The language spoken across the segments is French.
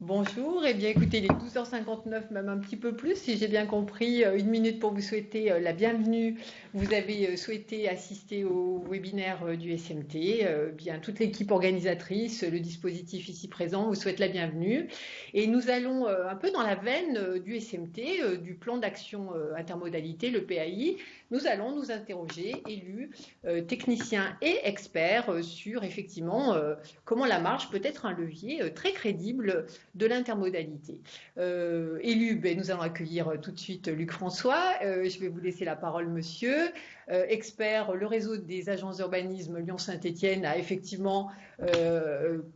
Bonjour, eh bien écoutez, il est 12h59, même un petit peu plus, si j'ai bien compris, une minute pour vous souhaiter la bienvenue. Vous avez souhaité assister au webinaire du SMT. Bien, toute l'équipe organisatrice, le dispositif ici présent vous souhaite la bienvenue. Et nous allons un peu dans la veine du SMT, du plan d'action intermodalité, le PAI. Nous allons nous interroger, élus, techniciens et experts, sur effectivement comment la marche peut être un levier très crédible de l'intermodalité. Élu, ben, nous allons accueillir tout de suite Luc François. Je vais vous laisser la parole, monsieur. Expert, le réseau des agences d'urbanisme Lyon-Saint-Étienne a effectivement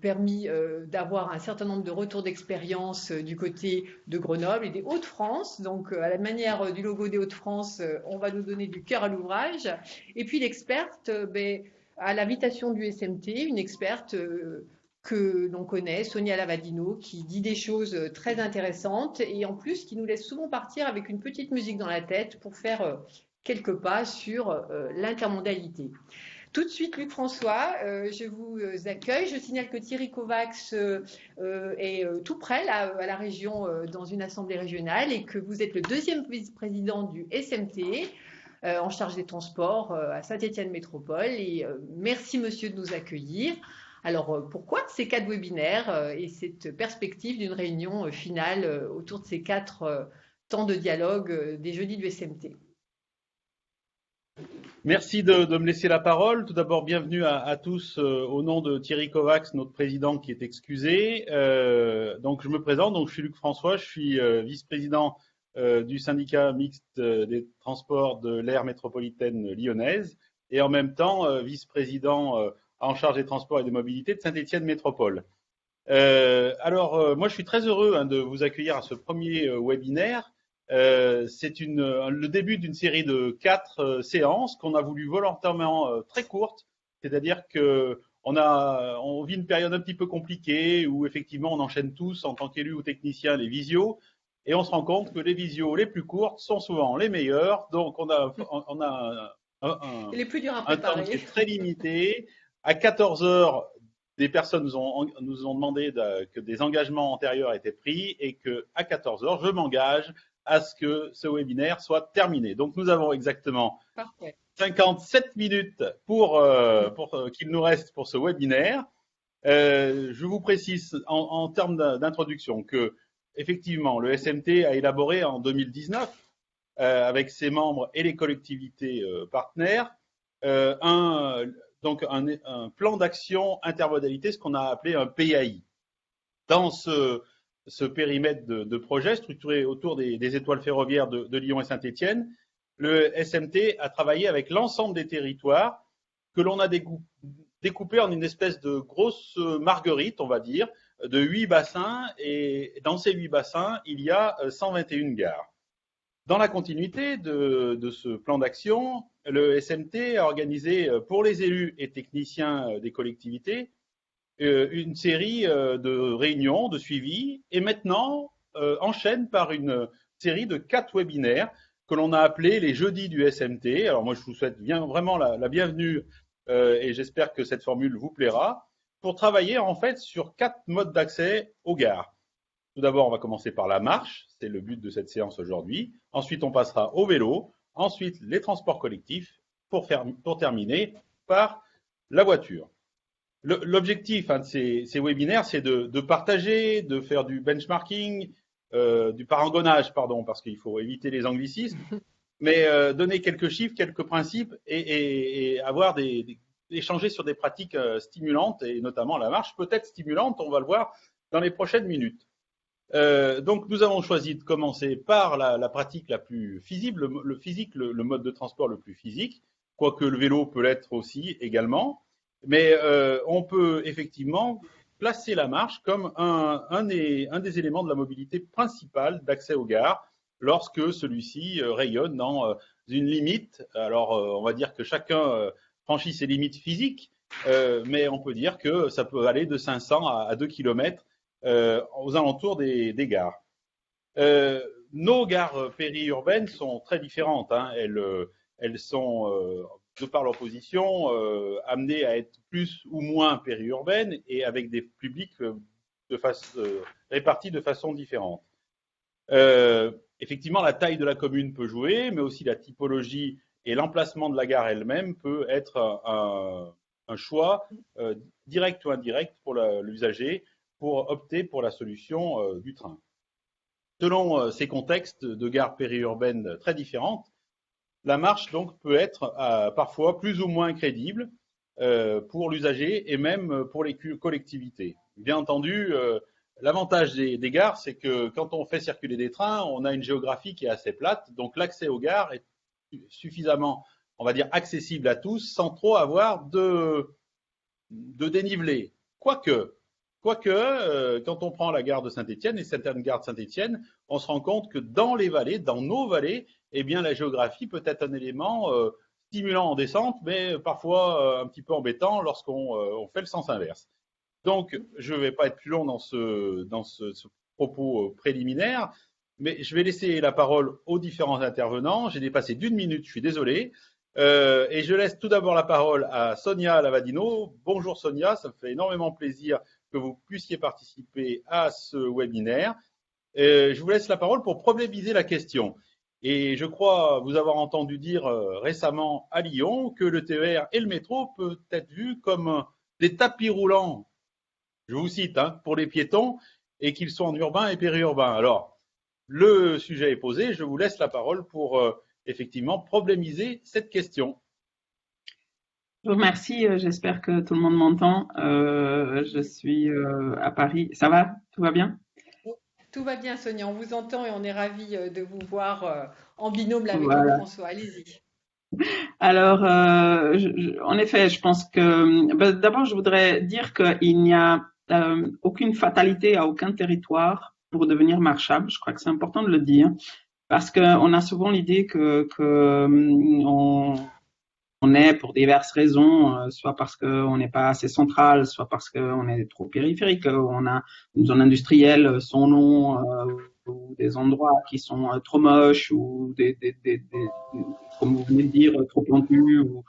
permis d'avoir un certain nombre de retours d'expérience du côté de Grenoble et des Hauts-de-France. Donc, à la manière du logo des Hauts-de-France, on va nous donner du cœur à l'ouvrage. Et puis l'experte, ben, à l'invitation du SMT, une experte que l'on connaît, Sonia Lavadino, qui dit des choses très intéressantes et en plus qui nous laisse souvent partir avec une petite musique dans la tête pour faire quelques pas sur l'intermodalité. Tout de suite, Luc François, je vous accueille. Je signale que Thierry Kovacs est tout près là, à la région dans une assemblée régionale et que vous êtes le deuxième vice-président du SMT. En charge des transports à Saint-Étienne Métropole. Et merci, monsieur, de nous accueillir. Alors, pourquoi ces 4 webinaires et cette perspective d'une réunion finale autour de ces 4 temps de dialogue des jeudis du SMT? Merci de me laisser la parole. Tout d'abord, bienvenue à tous au nom de Thierry Kovacs, notre président qui est excusé. Donc, je me présente. Donc, je suis Luc François. Je suis vice-président du syndicat mixte des transports de l'aire métropolitaine lyonnaise et en même temps vice-président en charge des transports et des mobilités de Saint-Étienne Métropole. Moi, je suis très heureux de vous accueillir à ce premier webinaire. C'est le début d'une série de 4 séances qu'on a voulu volontairement très courtes, c'est-à-dire que on vit une période un petit peu compliquée où effectivement on enchaîne tous en tant qu'élus ou techniciens les visios et on se rend compte que les visios les plus courtes sont souvent les meilleures. Donc on a Les plus durs à un temps préparer. qui est très limité. À 14 heures, des personnes nous ont demandé que des engagements antérieurs étaient pris et qu'à 14 heures, je m'engage à ce que ce webinaire soit terminé. Donc, nous avons exactement Parfait. 57 minutes pour qu'il nous reste pour ce webinaire. Je vous précise en termes d'introduction que, effectivement, le SMT a élaboré en 2019, avec ses membres et les collectivités partenaires, un plan d'action intermodalité, ce qu'on a appelé un PAI. Dans ce périmètre de projet structuré autour des étoiles ferroviaires de Lyon et Saint-Étienne, le SMT a travaillé avec l'ensemble des territoires que l'on a découpé en une espèce de grosse marguerite, on va dire, de 8 bassins. Et dans ces 8 bassins, il y a 121 gares. Dans la continuité de ce plan d'action, le SMT a organisé pour les élus et techniciens des collectivités une série de réunions, de suivi, et maintenant enchaîne par une série de 4 webinaires que l'on a appelés les jeudis du SMT. Alors moi, je vous souhaite vraiment la bienvenue et j'espère que cette formule vous plaira, pour travailler en fait sur 4 modes d'accès aux gares. Tout d'abord, on va commencer par la marche, c'est le but de cette séance aujourd'hui. Ensuite, on passera au vélo. Ensuite, les transports collectifs, pour terminer par la voiture. L'objectif de ces webinaires, c'est de partager, de faire du benchmarking, du parangonnage, pardon, parce qu'il faut éviter les anglicismes, mais donner quelques chiffres, quelques principes et avoir échanger sur des pratiques stimulantes, et notamment la marche peut être stimulante, on va le voir dans les prochaines minutes. Donc nous avons choisi de commencer par la pratique la plus physique, le mode de transport le plus physique, quoique le vélo peut l'être aussi également. Mais on peut effectivement placer la marche comme un des éléments de la mobilité principale d'accès aux gares lorsque celui-ci rayonne dans une limite. Alors on va dire que chacun franchit ses limites physiques, mais on peut dire que ça peut aller de 500 à 2 km aux alentours des gares. Nos gares périurbaines sont très différentes. Elles sont, de par leur position, amenées à être plus ou moins périurbaines et avec des publics répartis de façon différente. Effectivement, la taille de la commune peut jouer, mais aussi la typologie et l'emplacement de la gare elle-même peut être un choix direct ou indirect pour l'usager pour opter pour la solution du train. Selon ces contextes de gares périurbaines très différentes, la marche donc peut être parfois plus ou moins crédible pour l'usager et même pour les collectivités. Bien entendu, l'avantage des gares, c'est que quand on fait circuler des trains, on a une géographie qui est assez plate, donc l'accès aux gares est suffisamment, on va dire, accessible à tous sans trop avoir de dénivelé. Quoique, quand on prend la gare de Saint-Étienne et certaines gares de Saint-Étienne, on se rend compte que dans les vallées, dans nos vallées, eh bien la géographie peut être un élément stimulant en descente, mais parfois un petit peu embêtant lorsqu'on fait le sens inverse. Donc, je ne vais pas être plus long dans ce propos préliminaire, mais je vais laisser la parole aux différents intervenants. J'ai dépassé d'1 minute, je suis désolé. Et je laisse tout d'abord la parole à Sonia Lavadino. Bonjour Sonia, ça me fait énormément plaisir que vous puissiez participer à ce webinaire. Je vous laisse la parole pour problémiser la question. Et je crois vous avoir entendu dire récemment à Lyon que le TER et le métro peuvent être vus comme des tapis roulants, je vous cite, pour les piétons, et qu'ils sont en urbain et périurbain. Alors, le sujet est posé, je vous laisse la parole pour effectivement problémiser cette question. Je vous remercie, j'espère que tout le monde m'entend. Je suis à Paris. Ça va? Tout va bien? Tout va bien, Sonia, on vous entend et on est ravis de vous voir en binôme là avec Voilà. François. Allez-y. Alors, en effet, je pense que d'abord, je voudrais dire qu'il n'y a aucune fatalité à aucun territoire pour devenir marchable. Je crois que c'est important de le dire parce qu'on a souvent l'idée que on est pour diverses raisons, soit parce qu'on n'est pas assez central, soit parce qu'on est trop périphérique, on a une zone industrielle sans nom, ou des endroits qui sont trop moches, ou comme vous venez de dire, trop plantus, ou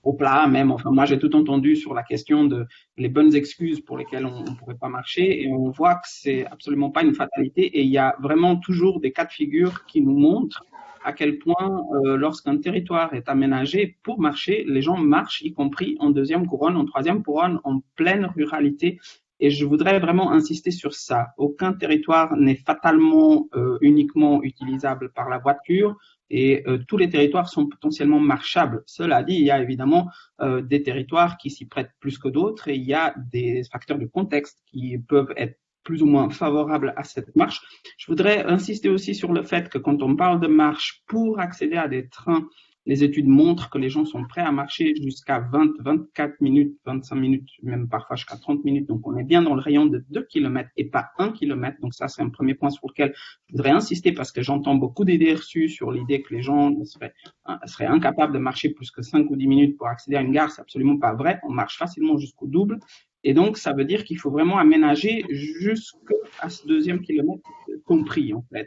au plat même. Enfin, moi, j'ai tout entendu sur la question de les bonnes excuses pour lesquelles on ne pourrait pas marcher, et on voit que c'est absolument pas une fatalité, et il y a vraiment toujours des cas de figure qui nous montrent à quel point, lorsqu'un territoire est aménagé pour marcher, les gens marchent, y compris en deuxième couronne, en troisième couronne, en pleine ruralité. Et je voudrais vraiment insister sur ça. Aucun territoire n'est fatalement uniquement utilisable par la voiture, et tous les territoires sont potentiellement marchables. Cela dit, il y a évidemment des territoires qui s'y prêtent plus que d'autres, et il y a des facteurs de contexte qui peuvent être plus ou moins favorables à cette marche. Je voudrais insister aussi sur le fait que quand on parle de marche pour accéder à des trains, les études montrent que les gens sont prêts à marcher jusqu'à 20, 24 minutes, 25 minutes, même parfois jusqu'à 30 minutes. Donc, on est bien dans le rayon de 2 km et pas 1 km. Donc, ça, c'est un premier point sur lequel je voudrais insister parce que j'entends beaucoup d'idées reçues sur l'idée que les gens seraient incapables de marcher plus que 5 ou 10 minutes pour accéder à une gare. C'est absolument pas vrai. On marche facilement jusqu'au double. Et donc, ça veut dire qu'il faut vraiment aménager jusqu'à ce 2e kilomètre compris, en fait.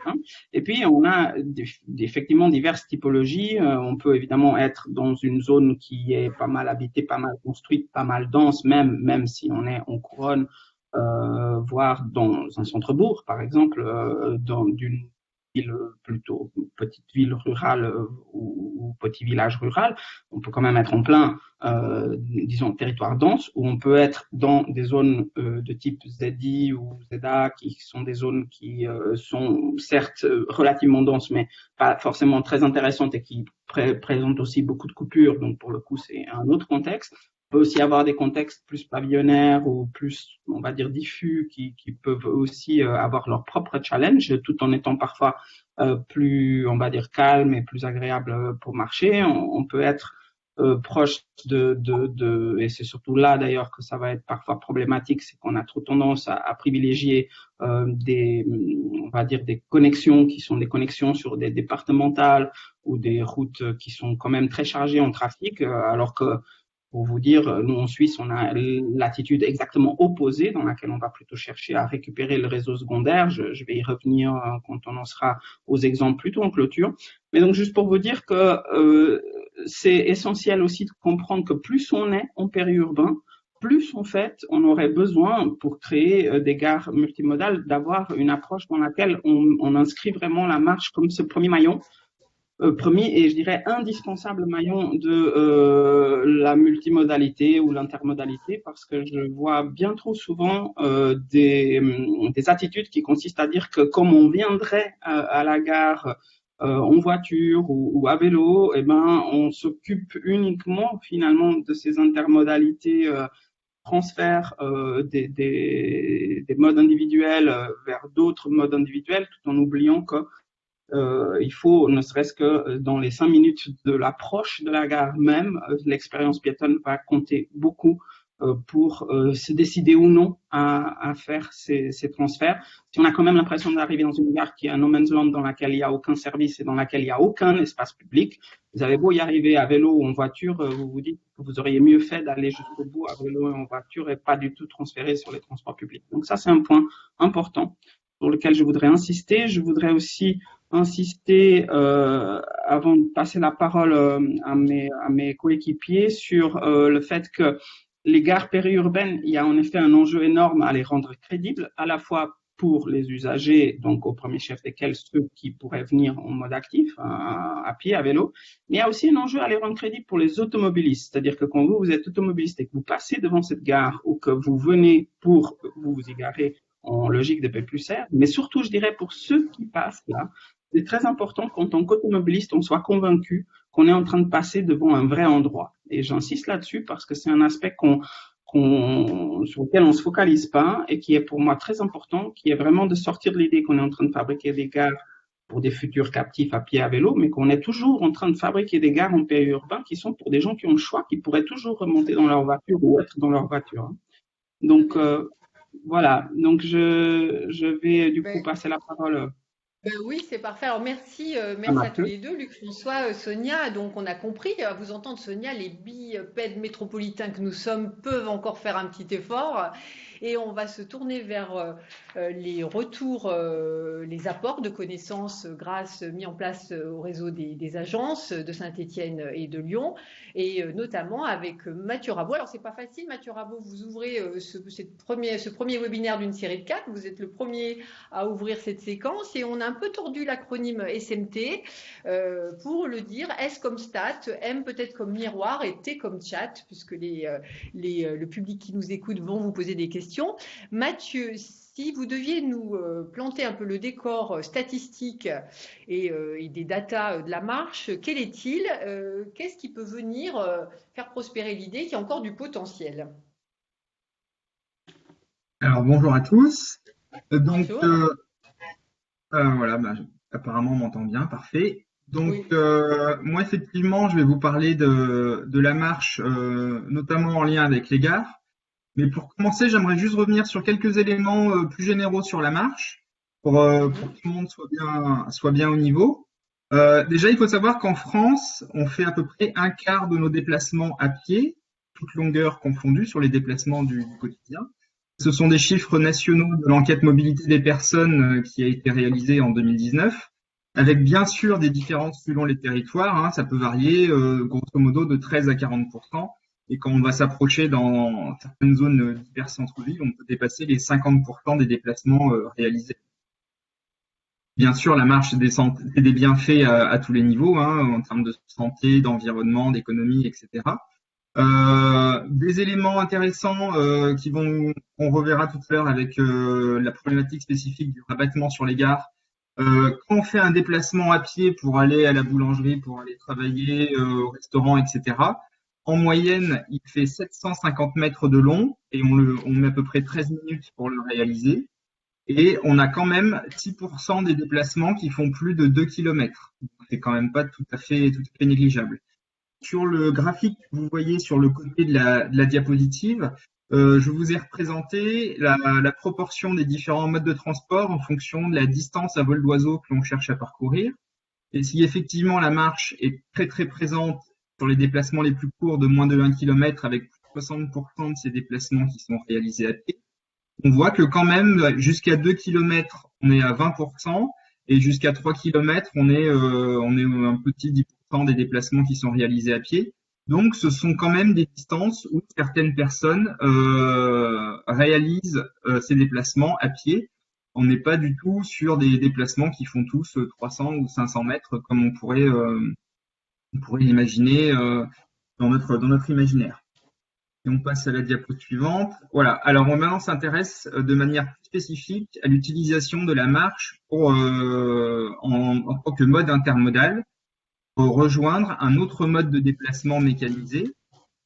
Et puis, on a effectivement diverses typologies. On peut évidemment être dans une zone qui est pas mal habitée, pas mal construite, pas mal dense, même si on est en couronne, voire dans un centre-bourg, par exemple, dans d'une ville plutôt petite ville rurale ou petit village rural. On peut quand même être en plein, disons, territoire dense, ou on peut être dans des zones de type ZI ou ZA, qui sont des zones qui sont certes relativement denses, mais pas forcément très intéressantes et qui présentent aussi beaucoup de coupures. Donc pour le coup, c'est un autre contexte. On peut aussi avoir des contextes plus pavillonnaires ou plus, on va dire, diffus, qui peuvent aussi avoir leur propre challenge, tout en étant parfois plus, on va dire, calme et plus agréable pour marcher. On peut être proche et c'est surtout là d'ailleurs que ça va être parfois problématique, c'est qu'on a trop tendance à privilégier on va dire, des connexions qui sont des connexions sur des départementales ou des routes qui sont quand même très chargées en trafic, alors que pour vous dire, nous en Suisse, on a l'attitude exactement opposée dans laquelle on va plutôt chercher à récupérer le réseau secondaire. Je vais y revenir quand on en sera aux exemples plutôt en clôture. Mais donc juste pour vous dire que c'est essentiel aussi de comprendre que plus on est en périurbain, plus, en fait, on aurait besoin, pour créer des gares multimodales, d'avoir une approche dans laquelle on inscrit vraiment la marche comme ce premier maillon, premier et je dirais indispensable maillon de la multimodalité ou l'intermodalité, parce que je vois bien trop souvent des attitudes qui consistent à dire que comme on viendrait à la gare en voiture ou à vélo, eh ben on s'occupe uniquement finalement de ces intermodalités, transfert des modes individuels vers d'autres modes individuels, tout en oubliant que il faut, ne serait-ce que dans les 5 minutes de l'approche de la gare même, l'expérience piétonne va compter beaucoup pour se décider ou non à faire ces transferts. Si on a quand même l'impression d'arriver dans une gare qui est un no man's land dans laquelle il n'y a aucun service et dans laquelle il n'y a aucun espace public, vous avez beau y arriver à vélo ou en voiture, vous vous dites que vous auriez mieux fait d'aller jusqu'au bout à vélo et en voiture et pas du tout transférer sur les transports publics. Donc ça, c'est un point important sur lequel je voudrais insister. Je voudrais aussi insister, avant de passer la parole à mes coéquipiers, sur le fait que les gares périurbaines, il y a en effet un enjeu énorme à les rendre crédibles, à la fois pour les usagers, donc au premier chef desquels ceux qui pourraient venir en mode actif, à pied, à vélo, mais il y a aussi un enjeu à les rendre crédibles pour les automobilistes, c'est-à-dire que quand vous êtes automobiliste et que vous passez devant cette gare ou que vous venez pour vous égarer en logique de P plus R, mais surtout, je dirais, pour ceux qui passent là, c'est très important qu'en tant qu'automobiliste, on soit convaincu qu'on est en train de passer devant un vrai endroit. Et j'insiste là-dessus parce que c'est un aspect sur lequel on ne se focalise pas et qui est pour moi très important, qui est vraiment de sortir de l'idée qu'on est en train de fabriquer des gares pour des futurs captifs à pied, à vélo, mais qu'on est toujours en train de fabriquer des gares en périurbain qui sont pour des gens qui ont le choix, qui pourraient toujours remonter dans leur voiture ou être dans leur voiture. Donc, voilà. Donc, je vais du coup passer la parole. Oui, c'est parfait. Alors merci à tous les deux, Luc, François, Sonia. Donc on a compris, à vous entendre, Sonia, les bipèdes métropolitains que nous sommes peuvent encore faire un petit effort. Et on va se tourner vers les retours, les apports de connaissances mis en place au réseau des agences de Saint-Étienne et de Lyon, et notamment avec Mathieu Rabot. Alors c'est pas facile, Mathieu Rabot, vous ouvrez ce premier webinaire d'une série de 4. Vous êtes le premier à ouvrir cette séquence et on a un peu tordu l'acronyme SMT pour le dire S comme stat, M peut-être comme miroir et T comme chat, puisque le public qui nous écoute vont vous poser des questions. Mathieu, si vous deviez nous planter un peu le décor statistique et des datas de la marche, quel est-il? Qu'est-ce qui peut venir faire prospérer l'idée qu'il y a encore du potentiel? Alors, bonjour à tous. Donc, voilà, apparemment on m'entend bien, parfait. Donc, oui. Moi, effectivement, je vais vous parler de la marche, notamment en lien avec les gares. Mais pour commencer, j'aimerais juste revenir sur quelques éléments plus généraux sur la marche, pour que tout le monde soit bien au niveau. Déjà, il faut savoir qu'en France, on fait à peu près un quart de nos déplacements à pied, toutes longueurs confondues sur les déplacements du quotidien. Ce sont des chiffres nationaux de l'enquête mobilité des personnes qui a été réalisée en 2019, avec bien sûr des différences selon les territoires. Hein, ça peut varier grosso modo de 13 à 40%. Et quand on va s'approcher dans certaines zones d'hyper-centre-ville, on peut dépasser les 50% des déplacements réalisés. Bien sûr, la marche c'est des bienfaits à tous les niveaux, hein, en termes de santé, d'environnement, d'économie, etc. Des éléments intéressants qu'on reverra tout à l'heure avec la problématique spécifique du rabattement sur les gares. Quand on fait un déplacement à pied pour aller à la boulangerie, pour aller travailler au restaurant, etc., en moyenne, il fait 750 mètres de long et on met à peu près 13 minutes pour le réaliser. Et on a quand même 6% des déplacements qui font plus de 2 km. C'est quand même pas tout à fait négligeable. Sur le graphique que vous voyez sur le côté de la diapositive, je vous ai représenté la proportion des différents modes de transport en fonction de la distance à vol d'oiseau que l'on cherche à parcourir. Et si effectivement la marche est très très présente sur les déplacements les plus courts de moins de 1 km, avec 60% de ces déplacements qui sont réalisés à pied, on voit que quand même jusqu'à 2 km, on est à 20%, et jusqu'à 3 km, on est un petit 10% des déplacements qui sont réalisés à pied. Donc, ce sont quand même des distances où certaines personnes réalisent ces déplacements à pied. On n'est pas du tout sur des déplacements qui font tous 300 ou 500 mètres comme on pourrait l'imaginer dans notre imaginaire. Et on passe à la diapo suivante. Voilà. Alors, on maintenant s'intéresse de manière plus spécifique à l'utilisation de la marche en tant que mode intermodal pour rejoindre un autre mode de déplacement mécanisé.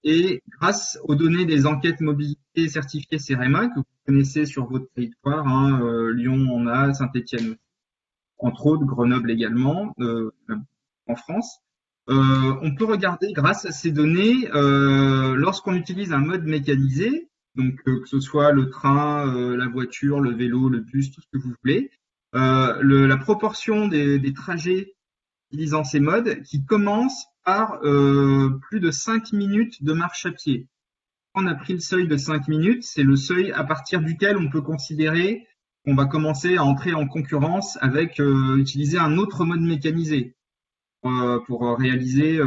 Et grâce aux données des enquêtes mobilité certifiées CEREMA, que vous connaissez sur votre territoire, Lyon en a, Saint-Étienne, entre autres, Grenoble également, en France, on peut regarder grâce à ces données, lorsqu'on utilise un mode mécanisé, donc que ce soit le train, la voiture, le vélo, le bus, tout ce que vous voulez, la proportion des trajets utilisant ces modes qui commencent par plus de 5 minutes de marche à pied. On a pris le seuil de 5 minutes, c'est le seuil à partir duquel on peut considérer qu'on va commencer à entrer en concurrence avec utiliser un autre mode mécanisé pour réaliser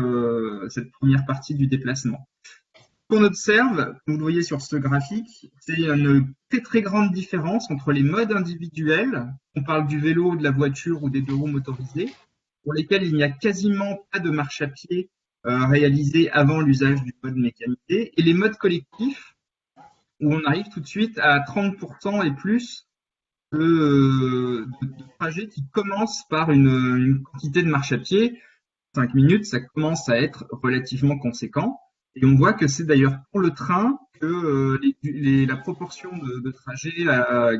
cette première partie du déplacement. On observe, comme vous le voyez sur ce graphique, c'est une très très grande différence entre les modes individuels, on parle du vélo, de la voiture ou des deux roues motorisées, pour lesquels il n'y a quasiment pas de marche à pied réalisée avant l'usage du mode mécanisé, et les modes collectifs, où on arrive tout de suite à 30% et plus de trajets qui commencent par une quantité de marche à pied. 5 minutes, ça commence à être relativement conséquent. Et on voit que c'est d'ailleurs pour le train que la proportion de trajets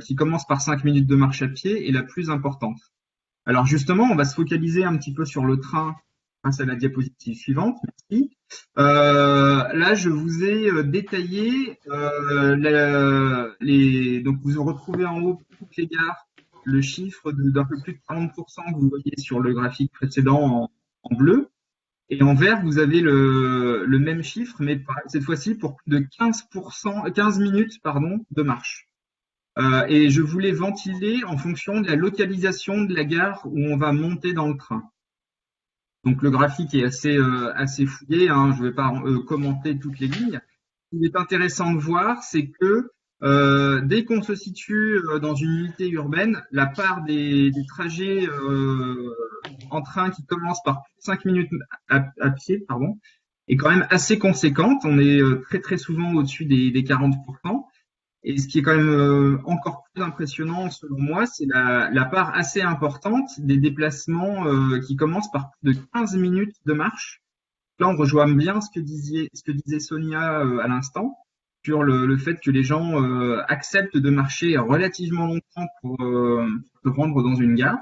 qui commencent par 5 minutes de marche à pied est la plus importante. Alors justement, on va se focaliser un petit peu sur le train grâce à la diapositive suivante. Merci. Là, je vous ai détaillé donc vous retrouvez en haut pour toutes les gares le chiffre d'un peu plus de 40% que vous voyez sur le graphique précédent en bleu. Et en vert, vous avez le même chiffre, mais cette fois-ci pour plus de 15 minutes de marche. Et je voulais ventiler en fonction de la localisation de la gare où on va monter dans le train. Donc le graphique est assez fouillé, hein, je ne vais pas commenter toutes les lignes. Ce qui est intéressant de voir, c'est que dès qu'on se situe dans une unité urbaine, la part des trajets en train qui commencent par 5 minutes à pied, est quand même assez conséquente. On est très très souvent au-dessus des 40%. Et ce qui est quand même encore plus impressionnant selon moi, c'est la part assez importante des déplacements qui commencent par plus de 15 minutes de marche. Là, on rejoint bien ce que disait Sonia à l'instant sur le fait que les gens acceptent de marcher relativement longtemps pour se rendre dans une gare.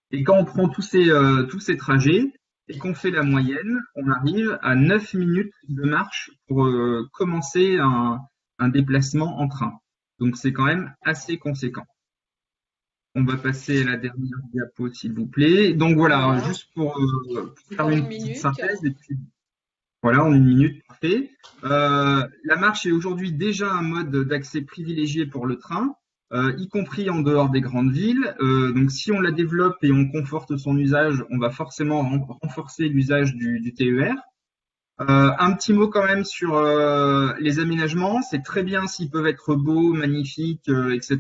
Et quand on prend tous ces trajets et qu'on fait la moyenne, on arrive à 9 minutes de marche pour commencer un déplacement en train. Donc, c'est quand même assez conséquent. On va passer à la dernière diapo, s'il vous plaît. Donc, voilà, juste pour faire une petite synthèse. Et puis, voilà, en 1 minute, parfait. La marche est aujourd'hui déjà un mode d'accès privilégié pour le train, y compris en dehors des grandes villes. Donc, si on la développe et on conforte son usage, on va forcément renforcer l'usage du TER. Un petit mot quand même sur les aménagements. C'est très bien s'ils peuvent être beaux, magnifiques, etc.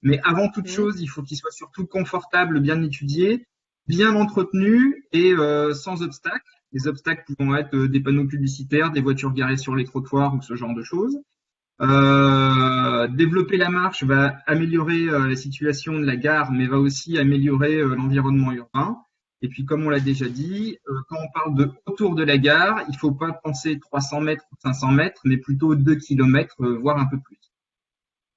Mais avant toute chose, il faut qu'ils soient surtout confortables, bien étudiés, bien entretenus et sans obstacles. Les obstacles pouvant être des panneaux publicitaires, des voitures garées sur les trottoirs ou ce genre de choses. Développer la marche va améliorer la situation de la gare, mais va aussi améliorer l'environnement urbain. Et puis, comme on l'a déjà dit, quand on parle de autour de la gare, il ne faut pas penser 300 mètres ou 500 mètres, mais plutôt 2 kilomètres, voire un peu plus.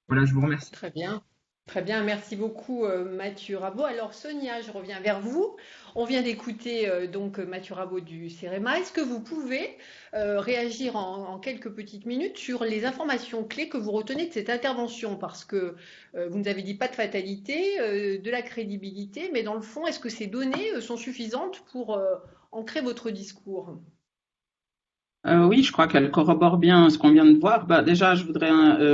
Voilà, je vous remercie. Très bien. Très bien, merci beaucoup Mathieu Rabot. Alors Sonia, je reviens vers vous. On vient d'écouter donc Mathieu Rabot du CEREMA. Est-ce que vous pouvez réagir en quelques petites minutes sur les informations clés que vous retenez de cette intervention? Parce que vous nous avez dit pas de fatalité, de la crédibilité, mais dans le fond, est-ce que ces données sont suffisantes pour ancrer votre discours? Oui, je crois qu'elle corrobore bien ce qu'on vient de voir. Déjà, je voudrais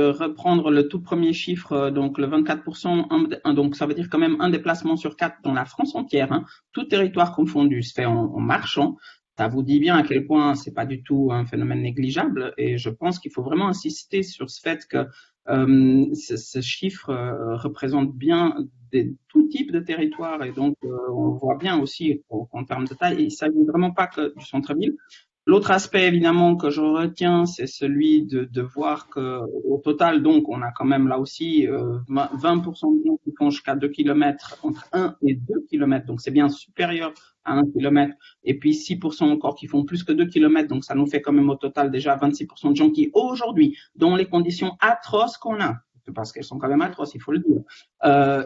reprendre le tout premier chiffre, donc le 24%, donc ça veut dire quand même un déplacement sur 4 dans la France entière, hein, tout territoire confondu se fait en marchant. Ça vous dit bien à quel point c'est pas du tout un phénomène négligeable et je pense qu'il faut vraiment insister sur ce fait que ce chiffre représente bien tout type de territoire et donc on voit bien aussi en termes de taille, il ne s'agit vraiment pas que du centre-ville. L'autre aspect évidemment que je retiens, c'est celui de voir que au total, donc, on a quand même là aussi 20% de gens qui font jusqu'à 2 km, entre 1 et 2 km, donc c'est bien supérieur à 1 km, et puis 6% encore qui font plus que 2 km, donc ça nous fait quand même au total déjà 26% de gens qui aujourd'hui, dans les conditions atroces qu'on a, parce qu'elles sont quand même atroces, il faut le dire,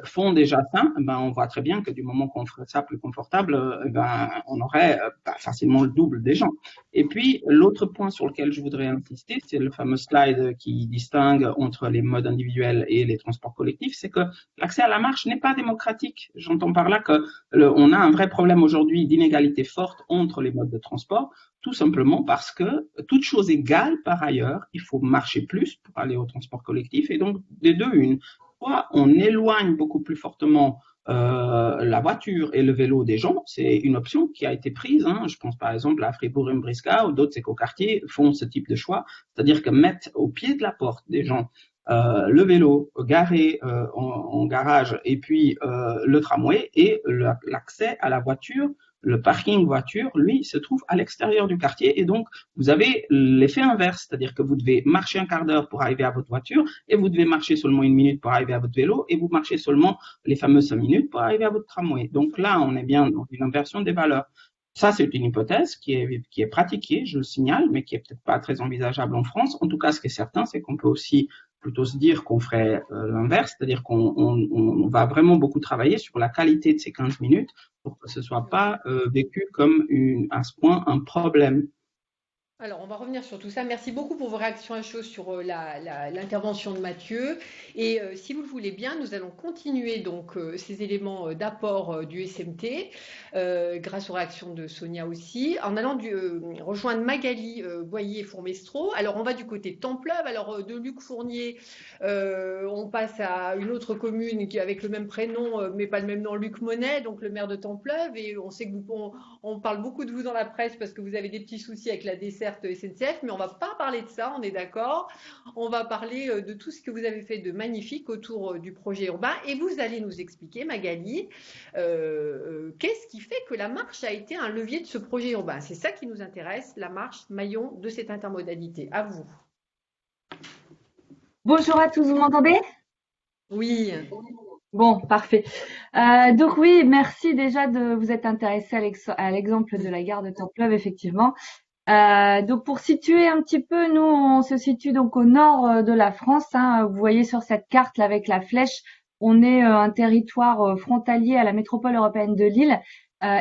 font déjà ça, ben on voit très bien que du moment qu'on ferait ça plus confortable, ben on aurait facilement le double des gens. Et puis l'autre point sur lequel je voudrais insister, c'est le fameux slide qui distingue entre les modes individuels et les transports collectifs, c'est que l'accès à la marche n'est pas démocratique. J'entends par là que on a un vrai problème aujourd'hui d'inégalité forte entre les modes de transport, tout simplement parce que, toute chose égale par ailleurs, il faut marcher plus pour aller au transport collectif et donc des deux une. Soit on éloigne beaucoup plus fortement la voiture et le vélo des gens, c'est une option qui a été prise. Hein. Je pense par exemple à Fribourg-en-Brisgau ou d'autres écoquartiers font ce type de choix, c'est-à-dire que mettre au pied de la porte des gens le vélo garé en garage et puis le tramway et l'accès à la voiture. Le parking voiture, lui, se trouve à l'extérieur du quartier et donc vous avez l'effet inverse, c'est-à-dire que vous devez marcher un quart d'heure pour arriver à votre voiture et vous devez marcher seulement 1 minute pour arriver à votre vélo et vous marchez seulement les fameuses 5 minutes pour arriver à votre tramway. Donc là, on est bien dans une inversion des valeurs. Ça, c'est une hypothèse qui est pratiquée, je le signale, mais qui est peut-être pas très envisageable en France. En tout cas, ce qui est certain, c'est qu'on peut aussi plutôt se dire qu'on ferait l'inverse, c'est-à-dire qu'on va vraiment beaucoup travailler sur la qualité de ces 15 minutes pour que ce soit pas vécu comme à ce point un problème. Alors, on va revenir sur tout ça. Merci beaucoup pour vos réactions à chaud sur l'intervention de Mathieu. Et si vous le voulez bien, nous allons continuer donc ces éléments d'apport du SMT, grâce aux réactions de Sonia aussi, en allant rejoindre Magali Boyer-Fourmestro. Alors, on va du côté de Templeuve. Alors, de Luc Fournier, on passe à une autre commune qui avec le même prénom, mais pas le même nom, Luc Monet, donc le maire de Templeuve. Et on sait que on parle beaucoup de vous dans la presse parce que vous avez des petits soucis avec la desserte SNCF, mais on ne va pas parler de ça, on est d'accord. On va parler de tout ce que vous avez fait de magnifique autour du projet urbain et vous allez nous expliquer, Magali, qu'est-ce qui fait que la marche a été un levier de ce projet urbain. C'est ça qui nous intéresse, la marche, maillon de cette intermodalité. À vous. Bonjour à tous, vous m'entendez ? Oui. Bon, parfait. Donc oui, merci déjà de vous être intéressé à l'exemple de la gare de Templeuve, effectivement. Donc pour situer un petit peu, nous on se situe donc au nord de la France. Hein. Vous voyez sur cette carte là avec la flèche, on est un territoire frontalier à la métropole européenne de Lille.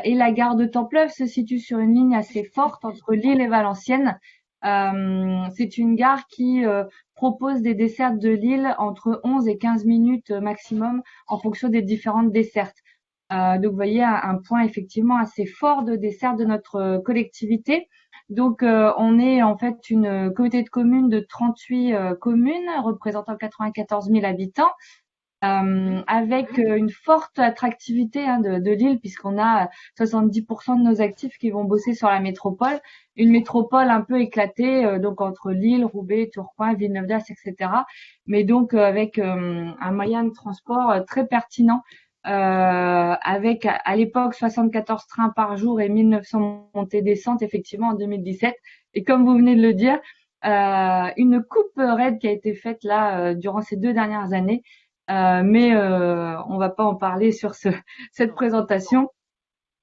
Et la gare de Templeuve se situe sur une ligne assez forte entre Lille et Valenciennes. C'est une gare qui propose des dessertes de Lille entre 11 et 15 minutes maximum en fonction des différentes dessertes. Donc vous voyez un point effectivement assez fort de desserte de notre collectivité. Donc on est en fait une communauté de communes de 38 communes représentant 94 000 habitants. Avec une forte attractivité de Lille puisqu'on a 70% de nos actifs qui vont bosser sur la métropole, une métropole un peu éclatée donc entre Lille, Roubaix, Tourcoing, Villeneuve-d'Ascq, etc. Mais donc avec un moyen de transport très pertinent avec à l'époque 74 trains par jour et 1900 montées-descentes effectivement en 2017. Et comme vous venez de le dire, une coupe raide qui a été faite là durant ces 2 dernières années. Mais on va pas en parler sur cette présentation.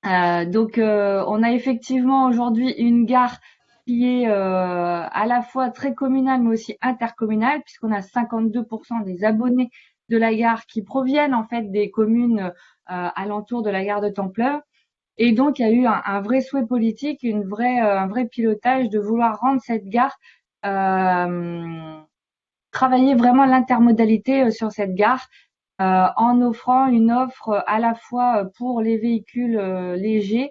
Donc on a effectivement aujourd'hui une gare qui est à la fois très communale mais aussi intercommunale puisqu'on a 52% des abonnés de la gare qui proviennent en fait des communes alentours de la gare de Templeuve. Et donc il y a eu un vrai souhait politique, un vrai pilotage de vouloir rendre cette gare travailler vraiment l'intermodalité sur cette gare en offrant une offre à la fois pour les véhicules légers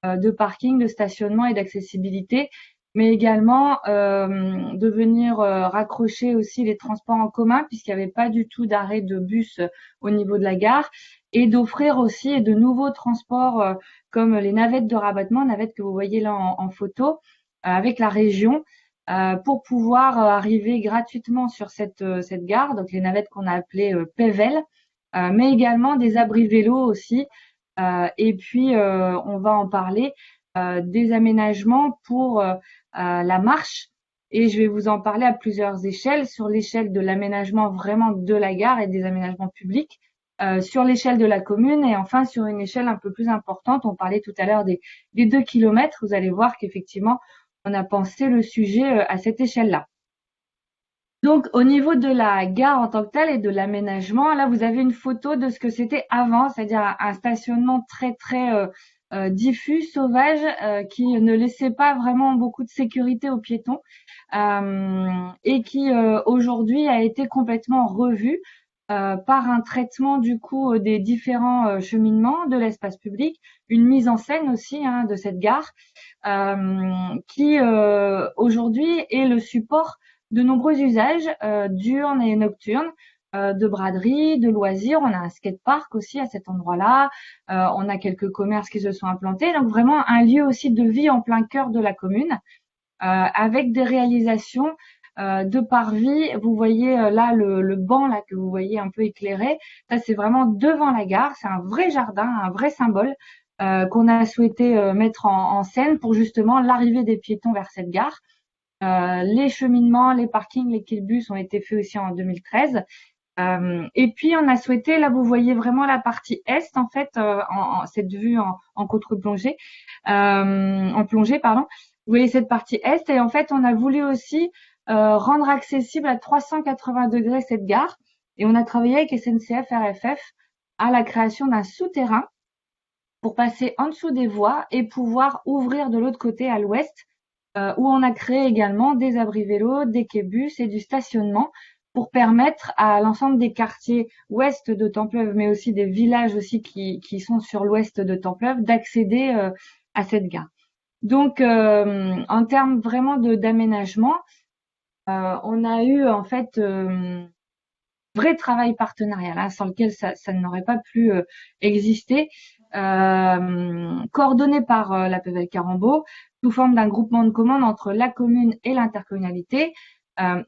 de parking, de stationnement et d'accessibilité, mais également de venir raccrocher aussi les transports en commun, puisqu'il n'y avait pas du tout d'arrêt de bus au niveau de la gare, et d'offrir aussi de nouveaux transports comme les navettes de rabattement, navettes que vous voyez là en photo, avec la région, pour pouvoir arriver gratuitement sur cette gare, donc les navettes qu'on a appelées PEVEL, mais également des abris vélos aussi. Et puis, on va en parler, des aménagements pour la marche. Et je vais vous en parler à plusieurs échelles, sur l'échelle de l'aménagement vraiment de la gare et des aménagements publics, sur l'échelle de la commune, et enfin sur une échelle un peu plus importante. On parlait tout à l'heure des 2 kilomètres. Vous allez voir qu'effectivement, on a pensé le sujet à cette échelle-là. Donc, au niveau de la gare en tant que telle et de l'aménagement, là, vous avez une photo de ce que c'était avant, c'est-à-dire un stationnement très, très diffus, sauvage, qui ne laissait pas vraiment beaucoup de sécurité aux piétons, et qui, aujourd'hui, a été complètement revu par un traitement, du coup, des différents cheminements de l'espace public, une mise en scène aussi de cette gare, qui, aujourd'hui, est le support de nombreux usages diurnes et nocturnes, de braderie, de loisirs. On a un skatepark aussi à cet endroit-là. On a quelques commerces qui se sont implantés. Donc vraiment un lieu aussi de vie en plein cœur de la commune, avec des réalisations de parvis. Vous voyez là le banc là que vous voyez un peu éclairé. Ça, c'est vraiment devant la gare. C'est un vrai jardin, un vrai symbole qu'on a souhaité mettre en scène pour justement l'arrivée des piétons vers cette gare. Les cheminements, les parkings, les quais de bus ont été faits aussi en 2013. Et puis on a souhaité, là vous voyez vraiment la partie est en fait, cette vue en contre-plongée, en plongée pardon. Vous voyez cette partie est, et en fait on a voulu aussi rendre accessible à 380 degrés cette gare, et on a travaillé avec SNCF RFF à la création d'un souterrain pour passer en dessous des voies et pouvoir ouvrir de l'autre côté à l'ouest, où on a créé également des abris vélos, des quais bus et du stationnement pour permettre à l'ensemble des quartiers ouest de Templeuve, mais aussi des villages aussi qui sont sur l'ouest de Templeuve, d'accéder à cette gare. Donc, en termes vraiment d'aménagement, on a eu en fait vrai travail partenarial sans lequel ça n'aurait pas pu exister, coordonné par la PEVEL Carambeau, sous forme d'un groupement de commandes entre la commune et l'intercommunalité,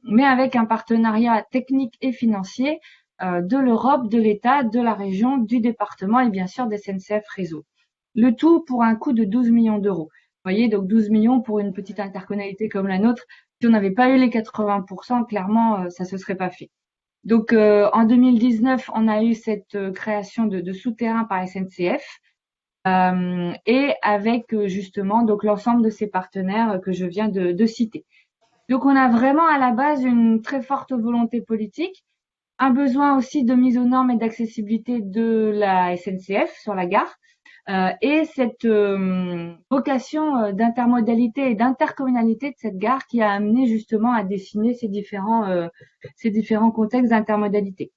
mais avec un partenariat technique et financier de l'Europe, de l'État, de la région, du département et bien sûr des SNCF Réseau. Le tout pour un coût de 12 millions d'euros. Vous voyez, donc 12 millions pour une petite intercommunalité comme la nôtre. Si on n'avait pas eu les 80%, clairement, ça se serait pas fait. Donc, en 2019, on a eu cette création de souterrain par SNCF, et avec justement donc l'ensemble de ces partenaires que je viens de citer. Donc, on a vraiment à la base une très forte volonté politique, un besoin aussi de mise aux normes et d'accessibilité de la SNCF sur la gare, et cette vocation d'intermodalité et d'intercommunalité de cette gare qui a amené justement à dessiner ces différents contextes d'intermodalité.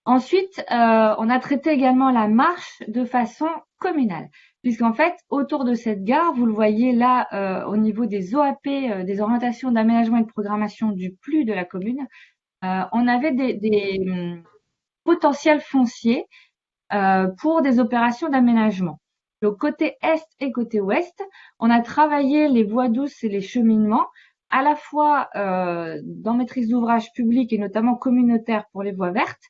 Ensuite, on a traité également la marche de façon communale, puisqu'en fait, autour de cette gare, vous le voyez là au niveau des OAP, des orientations d'aménagement et de programmation du PLU de la commune, on avait des potentiels fonciers pour des opérations d'aménagement. Donc côté est et côté ouest, on a travaillé les voies douces et les cheminements, à la fois dans maîtrise d'ouvrage public et notamment communautaire pour les voies vertes,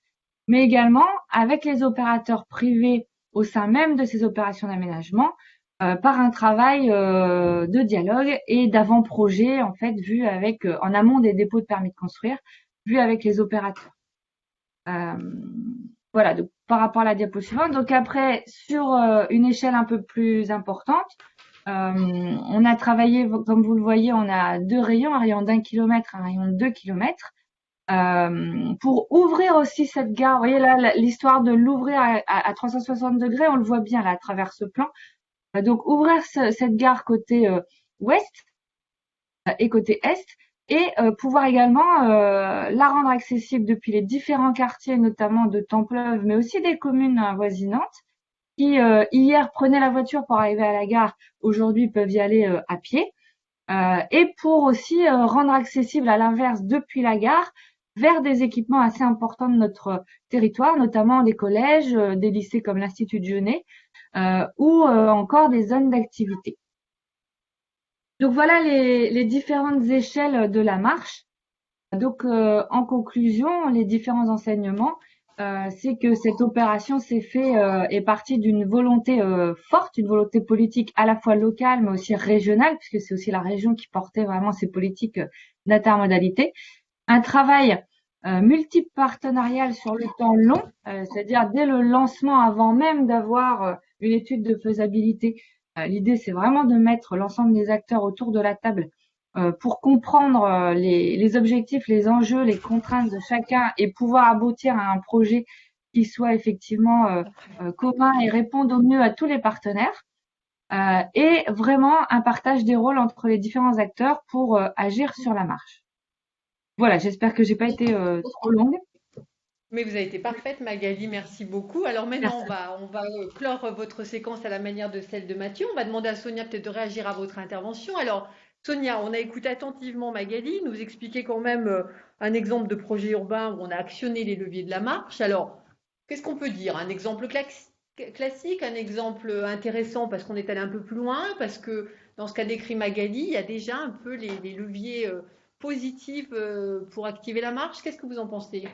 mais également avec les opérateurs privés au sein même de ces opérations d'aménagement, par un travail de dialogue et d'avant-projet en fait vu avec en amont des dépôts de permis de construire, vu avec les opérateurs. Voilà, donc par rapport à la diapo suivante. Donc après, sur une échelle un peu plus importante, on a travaillé, comme vous le voyez, on a deux rayons, un rayon d'1 kilomètre, un rayon de 2 kilomètres, pour ouvrir aussi cette gare. Vous voyez là, l'histoire de l'ouvrir à 360 degrés, on le voit bien là à travers ce plan. Donc ouvrir cette gare côté ouest et côté est, et pouvoir également la rendre accessible depuis les différents quartiers, notamment de Templeuve, mais aussi des communes avoisinantes, qui hier prenaient la voiture pour arriver à la gare, aujourd'hui peuvent y aller à pied. et pour aussi rendre accessible à l'inverse depuis la gare vers des équipements assez importants de notre territoire, notamment des collèges, des lycées comme l'Institut de Genève, ou encore des zones d'activité. Donc voilà les différentes échelles de la marche. Donc en conclusion, les différents enseignements, c'est que cette opération est partie d'une volonté forte, une volonté politique à la fois locale mais aussi régionale, puisque c'est aussi la région qui portait vraiment ces politiques d'intermodalité. Un travail multipartenarial sur le temps long, c'est-à-dire dès le lancement, avant même d'avoir une étude de faisabilité. L'idée, c'est vraiment de mettre l'ensemble des acteurs autour de la table pour comprendre les objectifs, les enjeux, les contraintes de chacun et pouvoir aboutir à un projet qui soit effectivement commun et réponde au mieux à tous les partenaires. Et vraiment un partage des rôles entre les différents acteurs pour agir sur la marche. Voilà, j'espère que j'ai pas été trop longue. Mais vous avez été parfaite, Magali, merci beaucoup. Alors maintenant, on va clore votre séquence à la manière de celle de Mathieu. On va demander à Sonia peut-être de réagir à votre intervention. Alors, Sonia, on a écouté attentivement Magali, nous expliquer quand même un exemple de projet urbain où on a actionné les leviers de la marche. Alors, qu'est-ce qu'on peut dire? Un exemple classique, un exemple intéressant parce qu'on est allé un peu plus loin, parce que dans ce qu'a décrit Magali, il y a déjà un peu les leviers positifs pour activer la marche. Qu'est-ce que vous en pensez?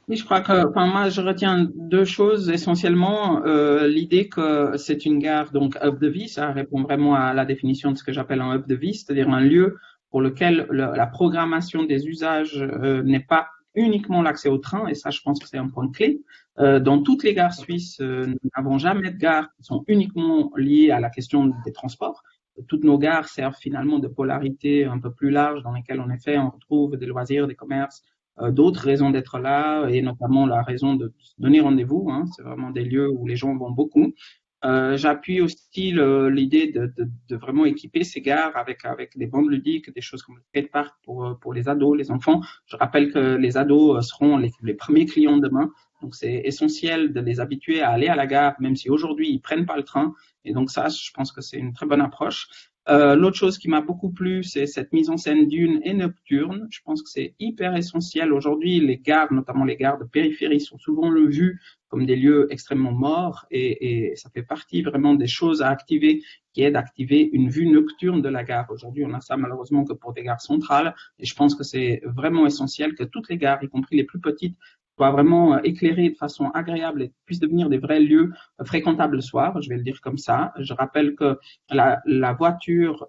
Oui, je crois que, enfin, moi, je retiens deux choses essentiellement. L'idée que c'est une gare, donc hub de vie, ça répond vraiment à la définition de ce que j'appelle un hub de vie, c'est-à-dire un lieu pour lequel la programmation des usages n'est pas uniquement l'accès au train, et ça, je pense que c'est un point clé. Dans toutes les gares suisses, nous n'avons jamais de gares qui sont uniquement liées à la question des transports. Toutes nos gares servent finalement de polarité un peu plus large dans lesquelles, en effet, on retrouve des loisirs, des commerces, d'autres raisons d'être là, et notamment la raison de se donner rendez-vous. Hein, c'est vraiment des lieux où les gens vont beaucoup. J'appuie aussi l'idée de vraiment équiper ces gares avec des bandes ludiques, des choses comme le skatepark pour les ados, les enfants. Je rappelle que les ados seront les premiers clients demain. Donc, c'est essentiel de les habituer à aller à la gare, même si aujourd'hui, ils prennent pas le train. Et donc, ça, je pense que c'est une très bonne approche. L'autre chose qui m'a beaucoup plu, c'est cette mise en scène diurne et nocturne. Je pense que c'est hyper essentiel. Aujourd'hui, les gares, notamment les gares de périphérie, sont souvent vues comme des lieux extrêmement morts et ça fait partie vraiment des choses à activer qui aident à activer une vue nocturne de la gare. Aujourd'hui, on a ça malheureusement que pour des gares centrales et je pense que c'est vraiment essentiel que toutes les gares, y compris les plus petites, soient vraiment éclairées de façon agréable et puissent devenir des vrais lieux fréquentables le soir, je vais le dire comme ça. Je rappelle que la voiture,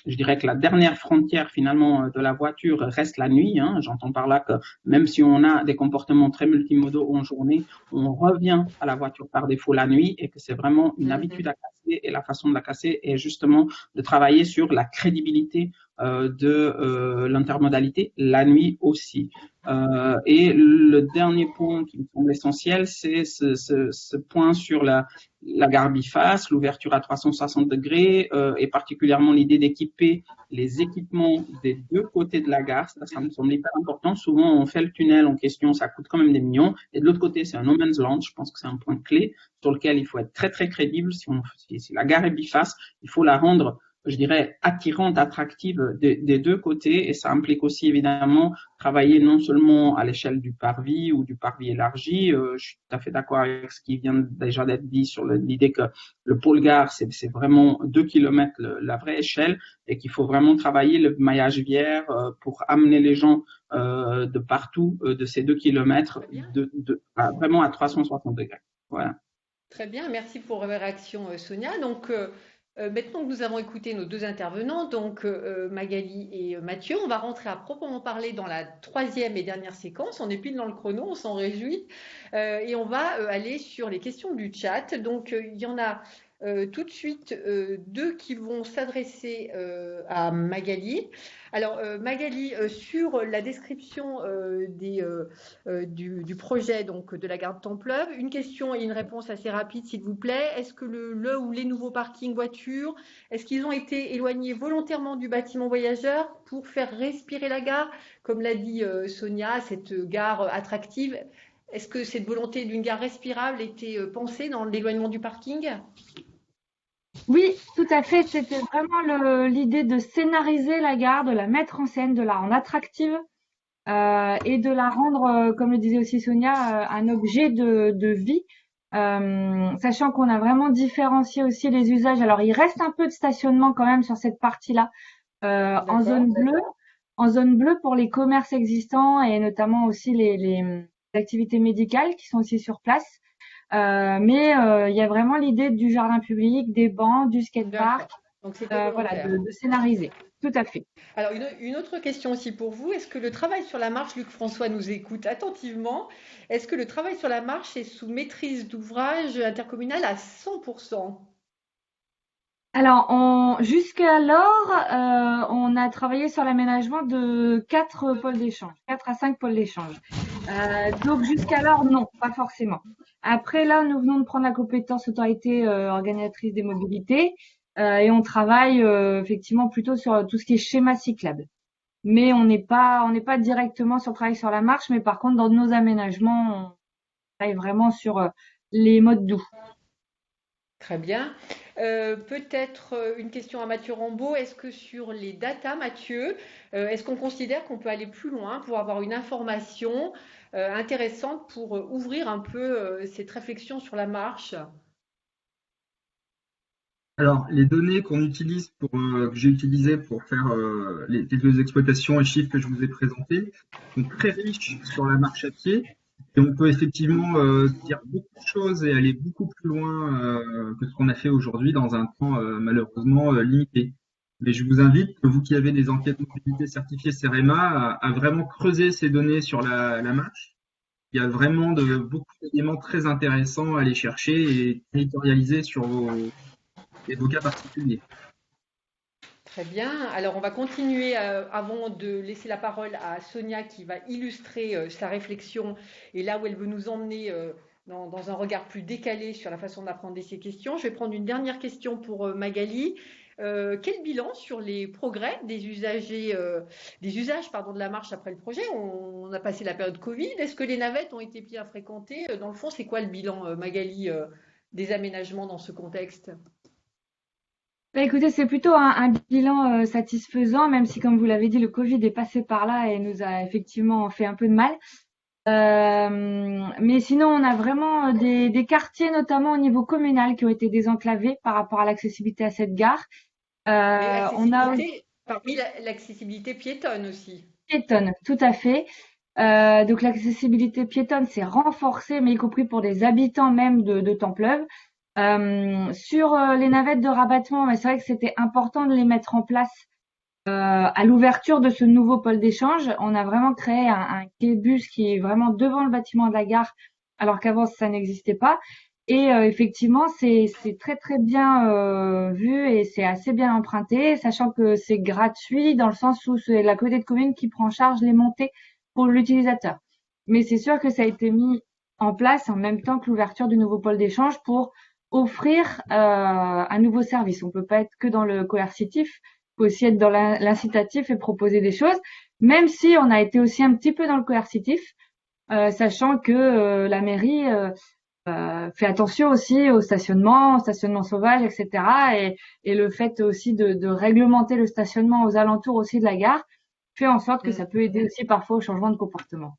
je dirais que la dernière frontière finalement de la voiture reste la nuit. Hein. J'entends par là que même si on a des comportements très multimodaux en journée, on revient à la voiture par défaut la nuit et que c'est vraiment une habitude à casser et la façon de la casser est justement de travailler sur la crédibilité de l'intermodalité la nuit aussi. Et le dernier point qui me semble essentiel, c'est ce point sur la gare biface, l'ouverture à 360 degrés et particulièrement l'idée d'équiper les équipements des deux côtés de la gare. Ça me semble hyper important. Souvent, on fait le tunnel en question, ça coûte quand même des millions. Et de l'autre côté, c'est un no man's land. Je pense que c'est un point clé sur lequel il faut être très, très crédible. Si la gare est biface, il faut la rendre, je dirais, attirante, attractive des deux côtés. Et ça implique aussi, évidemment, travailler non seulement à l'échelle du parvis ou du parvis élargi. Je suis tout à fait d'accord avec ce qui vient déjà d'être dit sur l'idée que le pôle gare, c'est vraiment 2 kilomètres la vraie échelle et qu'il faut vraiment travailler le maillage viaire pour amener les gens de partout de ces 2 kilomètres vraiment à 360 degrés. Voilà. Très bien, merci pour votre réaction, Sonia. Donc, maintenant que nous avons écouté nos deux intervenants, donc Magali et Mathieu, on va rentrer à proprement parler dans la troisième et dernière séquence. On est pile dans le chrono, on s'en réjouit. Et on va aller sur les questions du chat. Donc, il y en a tout de suite deux qui vont s'adresser à Magali. Alors, Magali, sur la description du projet donc, de la gare de Templeuve, une question et une réponse assez rapide, s'il vous plaît. Est-ce que le ou les nouveaux parkings voitures, est-ce qu'ils ont été éloignés volontairement du bâtiment voyageur pour faire respirer la gare? Comme l'a dit Sonia, cette gare attractive, est-ce que cette volonté d'une gare respirable était pensée dans l'éloignement du parking? Oui, tout à fait. C'était vraiment l'idée de scénariser la gare, de la mettre en scène, de la rendre attractive et de la rendre, comme le disait aussi Sonia, un objet de vie. Sachant qu'on a vraiment différencié aussi les usages. Alors, il reste un peu de stationnement quand même sur cette partie-là en D'accord. zone bleue pour les commerces existants et notamment aussi les activités médicales qui sont aussi sur place. Mais il y a vraiment l'idée du jardin public, des bancs, du skatepark, D'accord. Donc c'était voilà, volontaire. de scénariser. Tout à fait. Alors, une autre question aussi pour vous. Est-ce que le travail sur la marche, Luc François nous écoute attentivement, est-ce que le travail sur la marche est sous maîtrise d'ouvrage intercommunal à 100%? Alors, jusqu'alors, on a travaillé sur l'aménagement de 4 pôles d'échange, 4 à 5 pôles d'échange. Donc jusqu'alors, non, pas forcément. Après, là, nous venons de prendre la compétence autorité organisatrice des mobilités et on travaille effectivement plutôt sur tout ce qui est schéma cyclable. Mais on n'est pas directement sur le travail sur la marche, mais par contre, dans nos aménagements, on travaille vraiment sur les modes doux. Très bien. Peut-être une question à Mathieu Rambaud. Est-ce que sur les data, Mathieu, est-ce qu'on considère qu'on peut aller plus loin pour avoir une information intéressante pour ouvrir un peu cette réflexion sur la marche? Alors, les données qu'on utilise que j'ai utilisées pour faire les quelques exploitations et chiffres que je vous ai présentés sont très riches sur la marche à pied. Et on peut effectivement dire beaucoup de choses et aller beaucoup plus loin que ce qu'on a fait aujourd'hui dans un temps malheureusement limité. Mais je vous invite, vous qui avez des enquêtes mobilité certifiées CEREMA, à vraiment creuser ces données sur la marche. Il y a vraiment beaucoup d'éléments très intéressants à aller chercher et territorialiser sur vos cas particuliers. Très bien. Alors, on va continuer avant de laisser la parole à Sonia qui va illustrer sa réflexion et là où elle veut nous emmener dans un regard plus décalé sur la façon d'apprendre ces questions. Je vais prendre une dernière question pour Magali. Quel bilan sur les progrès des usages pardon, de la marche après le projet? On a passé la période Covid. Est-ce que les navettes ont été bien fréquentées? Dans le fond, c'est quoi le bilan, Magali, des aménagements dans ce contexte? Bah, écoutez, c'est plutôt un bilan satisfaisant, même si, comme vous l'avez dit, le Covid est passé par là et nous a effectivement fait un peu de mal. Mais sinon, on a vraiment des quartiers, notamment au niveau communal, qui ont été désenclavés par rapport à l'accessibilité à cette gare. Mais On a accessibilité, parmi l'accessibilité piétonne aussi. piétonne, tout à fait. Donc l'accessibilité piétonne s'est renforcée, mais y compris pour des habitants même de Templeuve. Sur les navettes de rabattement, mais c'est vrai que c'était important de les mettre en place à l'ouverture de ce nouveau pôle d'échange. On a vraiment créé un quai-bus qui est vraiment devant le bâtiment de la gare, alors qu'avant ça n'existait pas. Et effectivement, c'est très très bien vu et c'est assez bien emprunté, sachant que c'est gratuit dans le sens où c'est la communauté de communes qui prend en charge les montées pour l'utilisateur. Mais c'est sûr que ça a été mis en place en même temps que l'ouverture du nouveau pôle d'échange pour offrir un nouveau service. On peut pas être que dans le coercitif, faut aussi être dans l'incitatif et proposer des choses, même si on a été aussi un petit peu dans le coercitif, sachant que la mairie fait attention aussi au stationnement sauvage, etc. Et le fait aussi de réglementer le stationnement aux alentours aussi de la gare fait en sorte que Mm. ça peut aider aussi parfois au changement de comportement.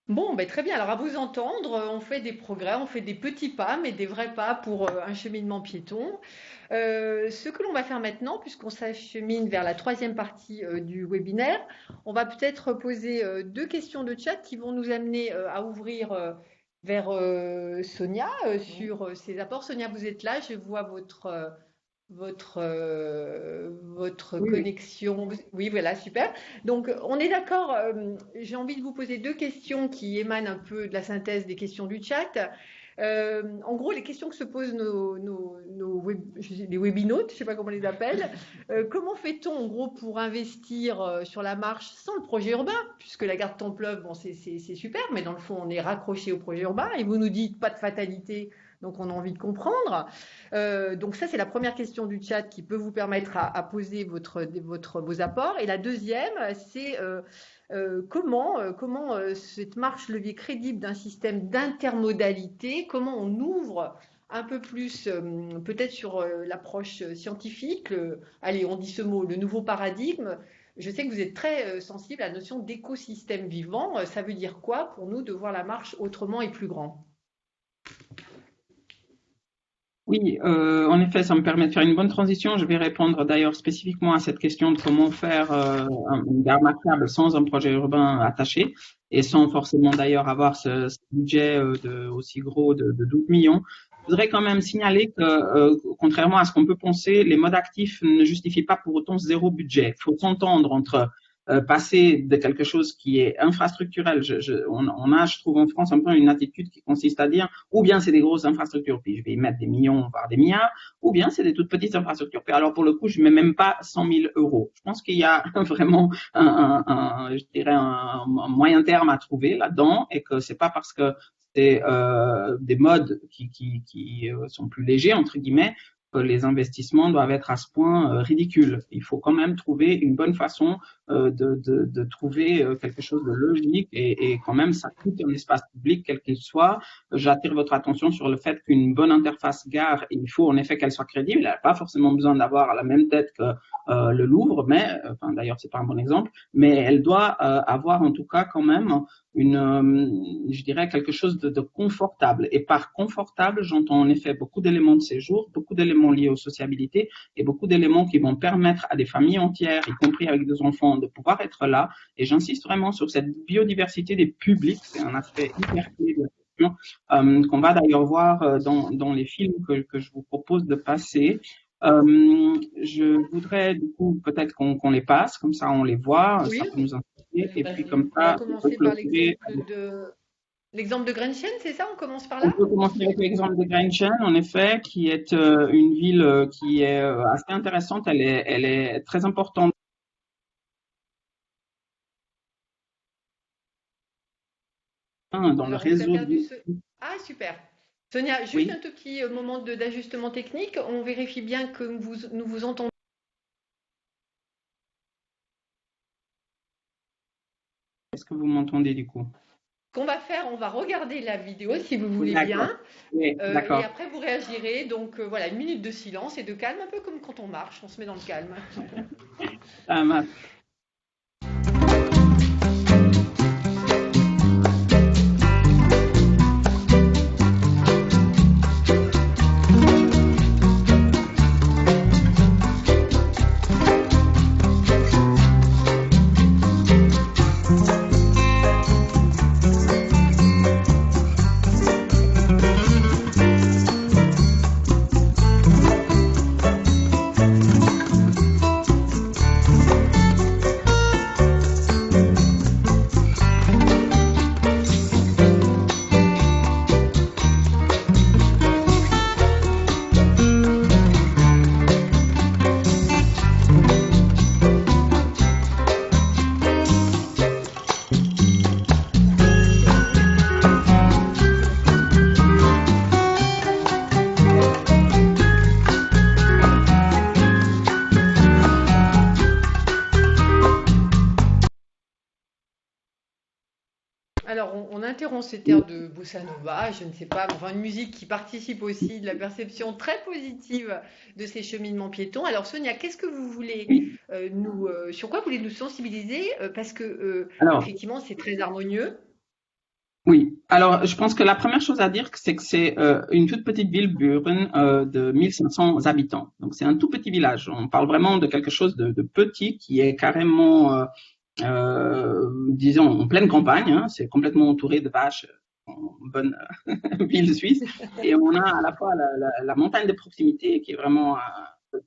Bon, ben très bien. Alors, à vous entendre, on fait des progrès, on fait des petits pas, mais des vrais pas pour un cheminement piéton. Ce que l'on va faire maintenant, puisqu'on s'achemine vers la troisième partie du webinaire, on va peut-être poser deux questions de chat qui vont nous amener à ouvrir vers Sonia sur ses apports. Sonia, vous êtes là, je vois votre Oui, oui. connexion. Oui, voilà, super. Donc, on est d'accord. J'ai envie de vous poser deux questions qui émanent un peu de la synthèse des questions du chat. En gros, les questions que se posent les webinautes, je ne sais pas comment on les appelle. Comment fait-on en gros pour investir sur la marche sans le projet urbain? Puisque la gare de Templeuve, bon, c'est super, mais dans le fond, on est raccroché au projet urbain et vous nous dites pas de fatalité. Donc, on a envie de comprendre. Donc, ça, c'est la première question du chat qui peut vous permettre à poser vos apports. Et la deuxième, c'est comment cette marche levier crédible d'un système d'intermodalité, comment on ouvre un peu plus peut-être sur l'approche scientifique, allez, on dit ce mot, le nouveau paradigme. Je sais que vous êtes très sensible à la notion d'écosystème vivant. Ça veut dire quoi pour nous de voir la marche autrement et plus grand? Oui, en effet, ça me permet de faire une bonne transition. Je vais répondre d'ailleurs spécifiquement à cette question de comment faire une gare marquable sans un projet urbain attaché et sans forcément d'ailleurs avoir ce budget aussi gros de 12 millions. Je voudrais quand même signaler que, contrairement à ce qu'on peut penser, les modes actifs ne justifient pas pour autant zéro budget. Il faut s'entendre entre passer de quelque chose qui est infrastructurel. On a, je trouve, en France un peu une attitude qui consiste à dire ou bien c'est des grosses infrastructures, puis je vais y mettre des millions, voire des milliards, ou bien c'est des toutes petites infrastructures. Puis alors pour le coup, je mets même pas 100 000 euros. Je pense qu'il y a vraiment je dirais un moyen terme à trouver là-dedans et que c'est pas parce que c'est des modes qui sont plus légers entre guillemets que les investissements doivent être à ce point ridicules. Il faut quand même trouver une bonne façon de trouver quelque chose de logique et quand même ça coûte un espace public quel qu'il soit. J'attire votre attention sur le fait qu'une bonne interface gare, il faut en effet qu'elle soit crédible. Elle n'a pas forcément besoin d'avoir la même tête que le Louvre, mais enfin d'ailleurs c'est pas un bon exemple, mais elle doit avoir en tout cas quand même je dirais quelque chose de confortable. Et par confortable, j'entends en effet beaucoup d'éléments de séjour, beaucoup d'éléments liés aux sociabilités et beaucoup d'éléments qui vont permettre à des familles entières, y compris avec des enfants, de pouvoir être là. Et j'insiste vraiment sur cette biodiversité des publics. C'est un aspect hyper clé de la question, qu'on va d'ailleurs voir dans les films que je vous propose de passer. Je voudrais du coup peut-être qu'on les passe, comme ça on les voit, Oui. ça peut nous inspirer, et puis comme On va ça commencer par l'exemple de Grenchen, c'est ça? On commence par on là? peut commencer avec l'exemple de Grenchen, en effet, qui est une ville qui est assez intéressante, elle est très importante dans le Alors, on vous a réseau. perdu Ah, super. Sonia, juste Oui. un tout petit moment d'ajustement technique. On vérifie bien que nous vous entendons. Est-ce que vous m'entendez du coup? Ce qu'on va faire, on va regarder la vidéo si vous voulez D'accord. bien. Oui, d'accord. Et après, vous réagirez. Donc, voilà, une minute de silence et de calme, un peu comme quand on marche, on se met dans le calme. Ça marche. Alors, on interrompt cette ère de bossa nova, je ne sais pas, enfin une musique qui participe aussi de la perception très positive de ces cheminements piétons. Alors, Sonia, qu'est-ce que vous voulez sur quoi vous voulez nous sensibiliser? Parce que effectivement, c'est très harmonieux. Oui, alors je pense que la première chose à dire, c'est que c'est une toute petite ville, Buren, de 1500 habitants. Donc c'est un tout petit village. On parle vraiment de quelque chose de petit qui est carrément, disons, en pleine campagne. Hein. C'est complètement entouré de vaches, en bonne ville suisse. Et on a à la fois la montagne de proximité qui est vraiment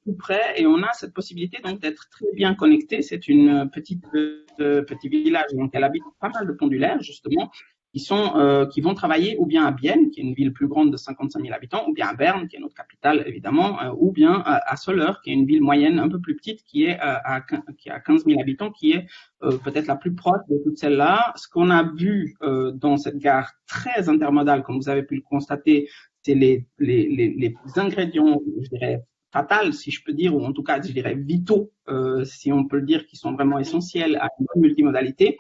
tout près, et on a cette possibilité donc d'être très bien connecté. C'est une petit village, donc elle habite pas mal de pendulaires justement, qui vont travailler ou bien à Bienne, qui est une ville plus grande de 55 000 habitants, ou bien à Berne, qui est notre capitale évidemment, ou bien à Soleure, qui est une ville moyenne un peu plus petite, qui a 15 000 habitants, qui est peut-être la plus proche de toutes celles-là. Ce qu'on a vu dans cette gare très intermodale, comme vous avez pu le constater, c'est les ingrédients, je dirais, fatals, si je peux dire, ou en tout cas, je dirais, vitaux, si on peut le dire, qui sont vraiment essentiels à une bonne multimodalité.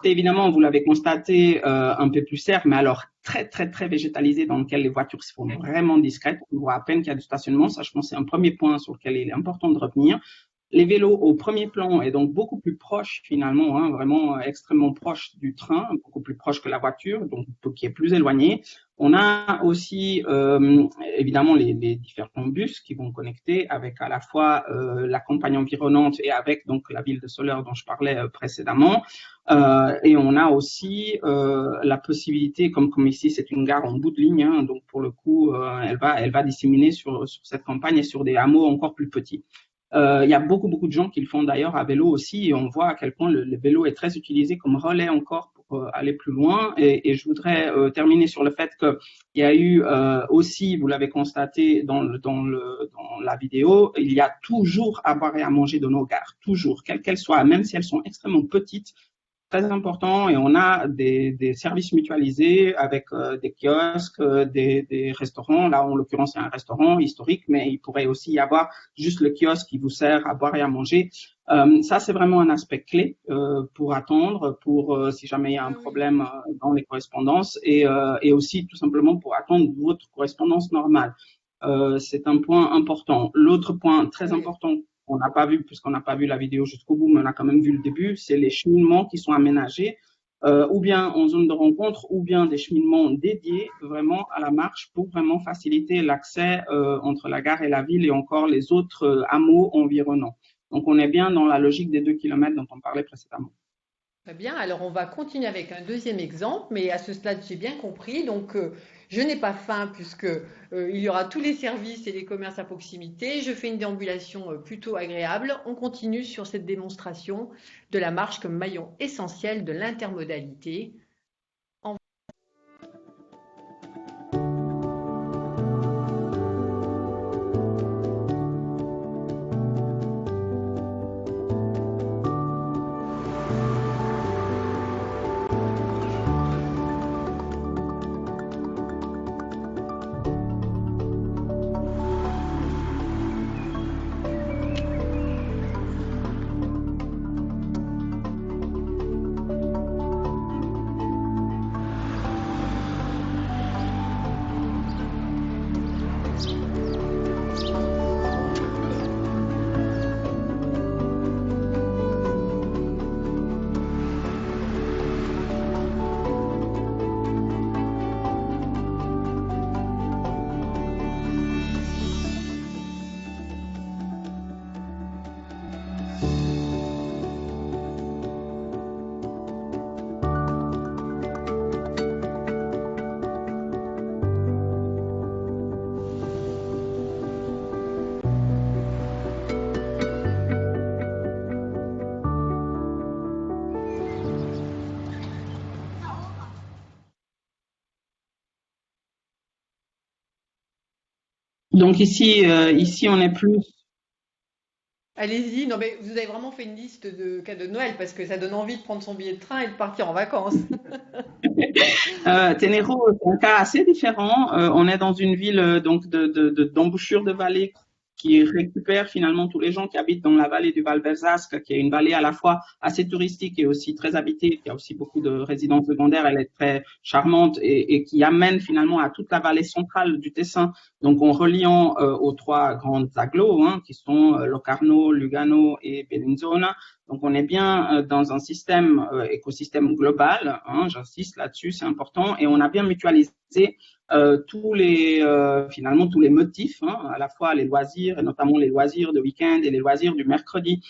évidemment, vous l'avez constaté, un peu plus serre, mais alors très, très, très végétalisé, dans lequel les voitures se font vraiment discrètes. On voit à peine qu'il y a du stationnement. Ça, je pense, c'est un premier point sur lequel il est important de revenir. Les vélos au premier plan et donc beaucoup plus proches finalement, hein, vraiment extrêmement proches du train, beaucoup plus proches que la voiture, donc qui est plus éloigné. On a aussi évidemment les différents bus qui vont connecter avec à la fois la campagne environnante et avec donc la ville de Soleure dont je parlais précédemment. Et on a aussi la possibilité, comme ici c'est une gare en bout de ligne, hein, donc pour le coup elle va disséminer sur cette campagne et sur des hameaux encore plus petits. Il y a beaucoup de gens qui le font d'ailleurs à vélo aussi, et on voit à quel point le vélo est très utilisé comme relais encore pour aller plus loin. Et je voudrais terminer sur le fait qu'il y a eu aussi, vous l'avez constaté dans la vidéo, il y a toujours à boire et à manger dans nos gares, toujours, quelles qu'elles soient, même si elles sont extrêmement petites. Très important, et on a des services mutualisés avec des kiosques, des restaurants. Là, en l'occurrence, c'est un restaurant historique, mais il pourrait aussi y avoir juste le kiosque qui vous sert à boire et à manger. Ça, c'est vraiment un aspect clé pour attendre, pour si jamais il y a un problème dans les correspondances, et aussi tout simplement pour attendre votre correspondance normale. C'est un point important. L'autre point très important on n'a pas vu, puisqu'on n'a pas vu la vidéo jusqu'au bout, mais on a quand même vu le début, c'est les cheminements qui sont aménagés, ou bien en zone de rencontre, ou bien des cheminements dédiés vraiment à la marche pour vraiment faciliter l'accès entre la gare et la ville et encore les autres hameaux environnants. Donc, on est bien dans la logique des 2 kilomètres dont on parlait précédemment. Très bien, alors on va continuer avec un deuxième exemple, mais à ce stade j'ai bien compris, donc je n'ai pas faim puisque il y aura tous les services et les commerces à proximité, je fais une déambulation plutôt agréable, on continue sur cette démonstration de la marche comme maillon essentiel de l'intermodalité. Donc ici, on est plus. Allez-y, non mais vous avez vraiment fait une liste de cadeaux de Noël parce que ça donne envie de prendre son billet de train et de partir en vacances. Ténéraux, c'est un cas assez différent. On est dans une ville donc d'embouchure de vallée qui récupère finalement tous les gens qui habitent dans la vallée du Val d'Alsace, qui est une vallée à la fois assez touristique et aussi très habitée, qui a aussi beaucoup de résidences secondaires. Elle est très charmante et qui amène finalement à toute la vallée centrale du Tessin. Donc en reliant aux 3 grandes agglos, hein, qui sont Locarno, Lugano et Bellinzona. Donc on est bien dans un système écosystème global, hein, j'insiste là-dessus, c'est important, et on a bien mutualisé finalement tous les motifs, hein, à la fois les loisirs et notamment les loisirs de week-end et les loisirs du mercredi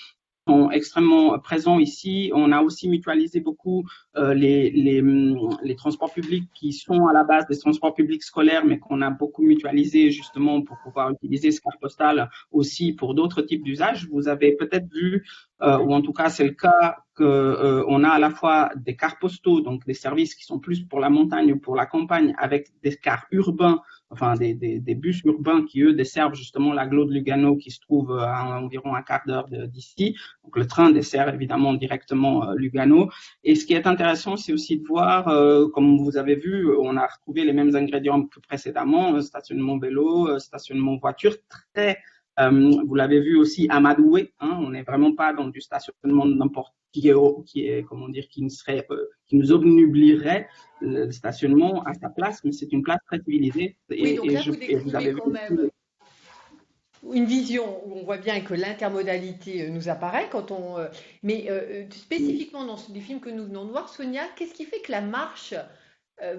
sont extrêmement présents ici. On a aussi mutualisé beaucoup les transports publics qui sont à la base des transports publics scolaires, mais qu'on a beaucoup mutualisé justement pour pouvoir utiliser ce carte postale aussi pour d'autres types d'usages. Vous avez peut-être vu, ou en tout cas c'est le cas, qu'on a à la fois des cars postaux, donc des services qui sont plus pour la montagne ou pour la campagne, avec des cars urbains, enfin des bus urbains qui eux desservent justement l'agglo de Lugano qui se trouve à environ un quart d'heure d'ici. Donc le train dessert évidemment directement Lugano. Et ce qui est intéressant, c'est aussi de voir, comme vous avez vu, on a retrouvé les mêmes ingrédients que précédemment, stationnement vélo, stationnement voiture, très vous l'avez vu aussi amadoué, hein, on n'est vraiment pas dans du stationnement de n'importe comment dire, qui nous obnubilerait le stationnement à sa place, mais c'est une place très civilisée. Oui, donc là, vous vous avez décrivez quand même une vision où on voit bien que l'intermodalité nous apparaît mais spécifiquement dans les films que nous venons de voir, Sonia, qu'est-ce qui fait que la marche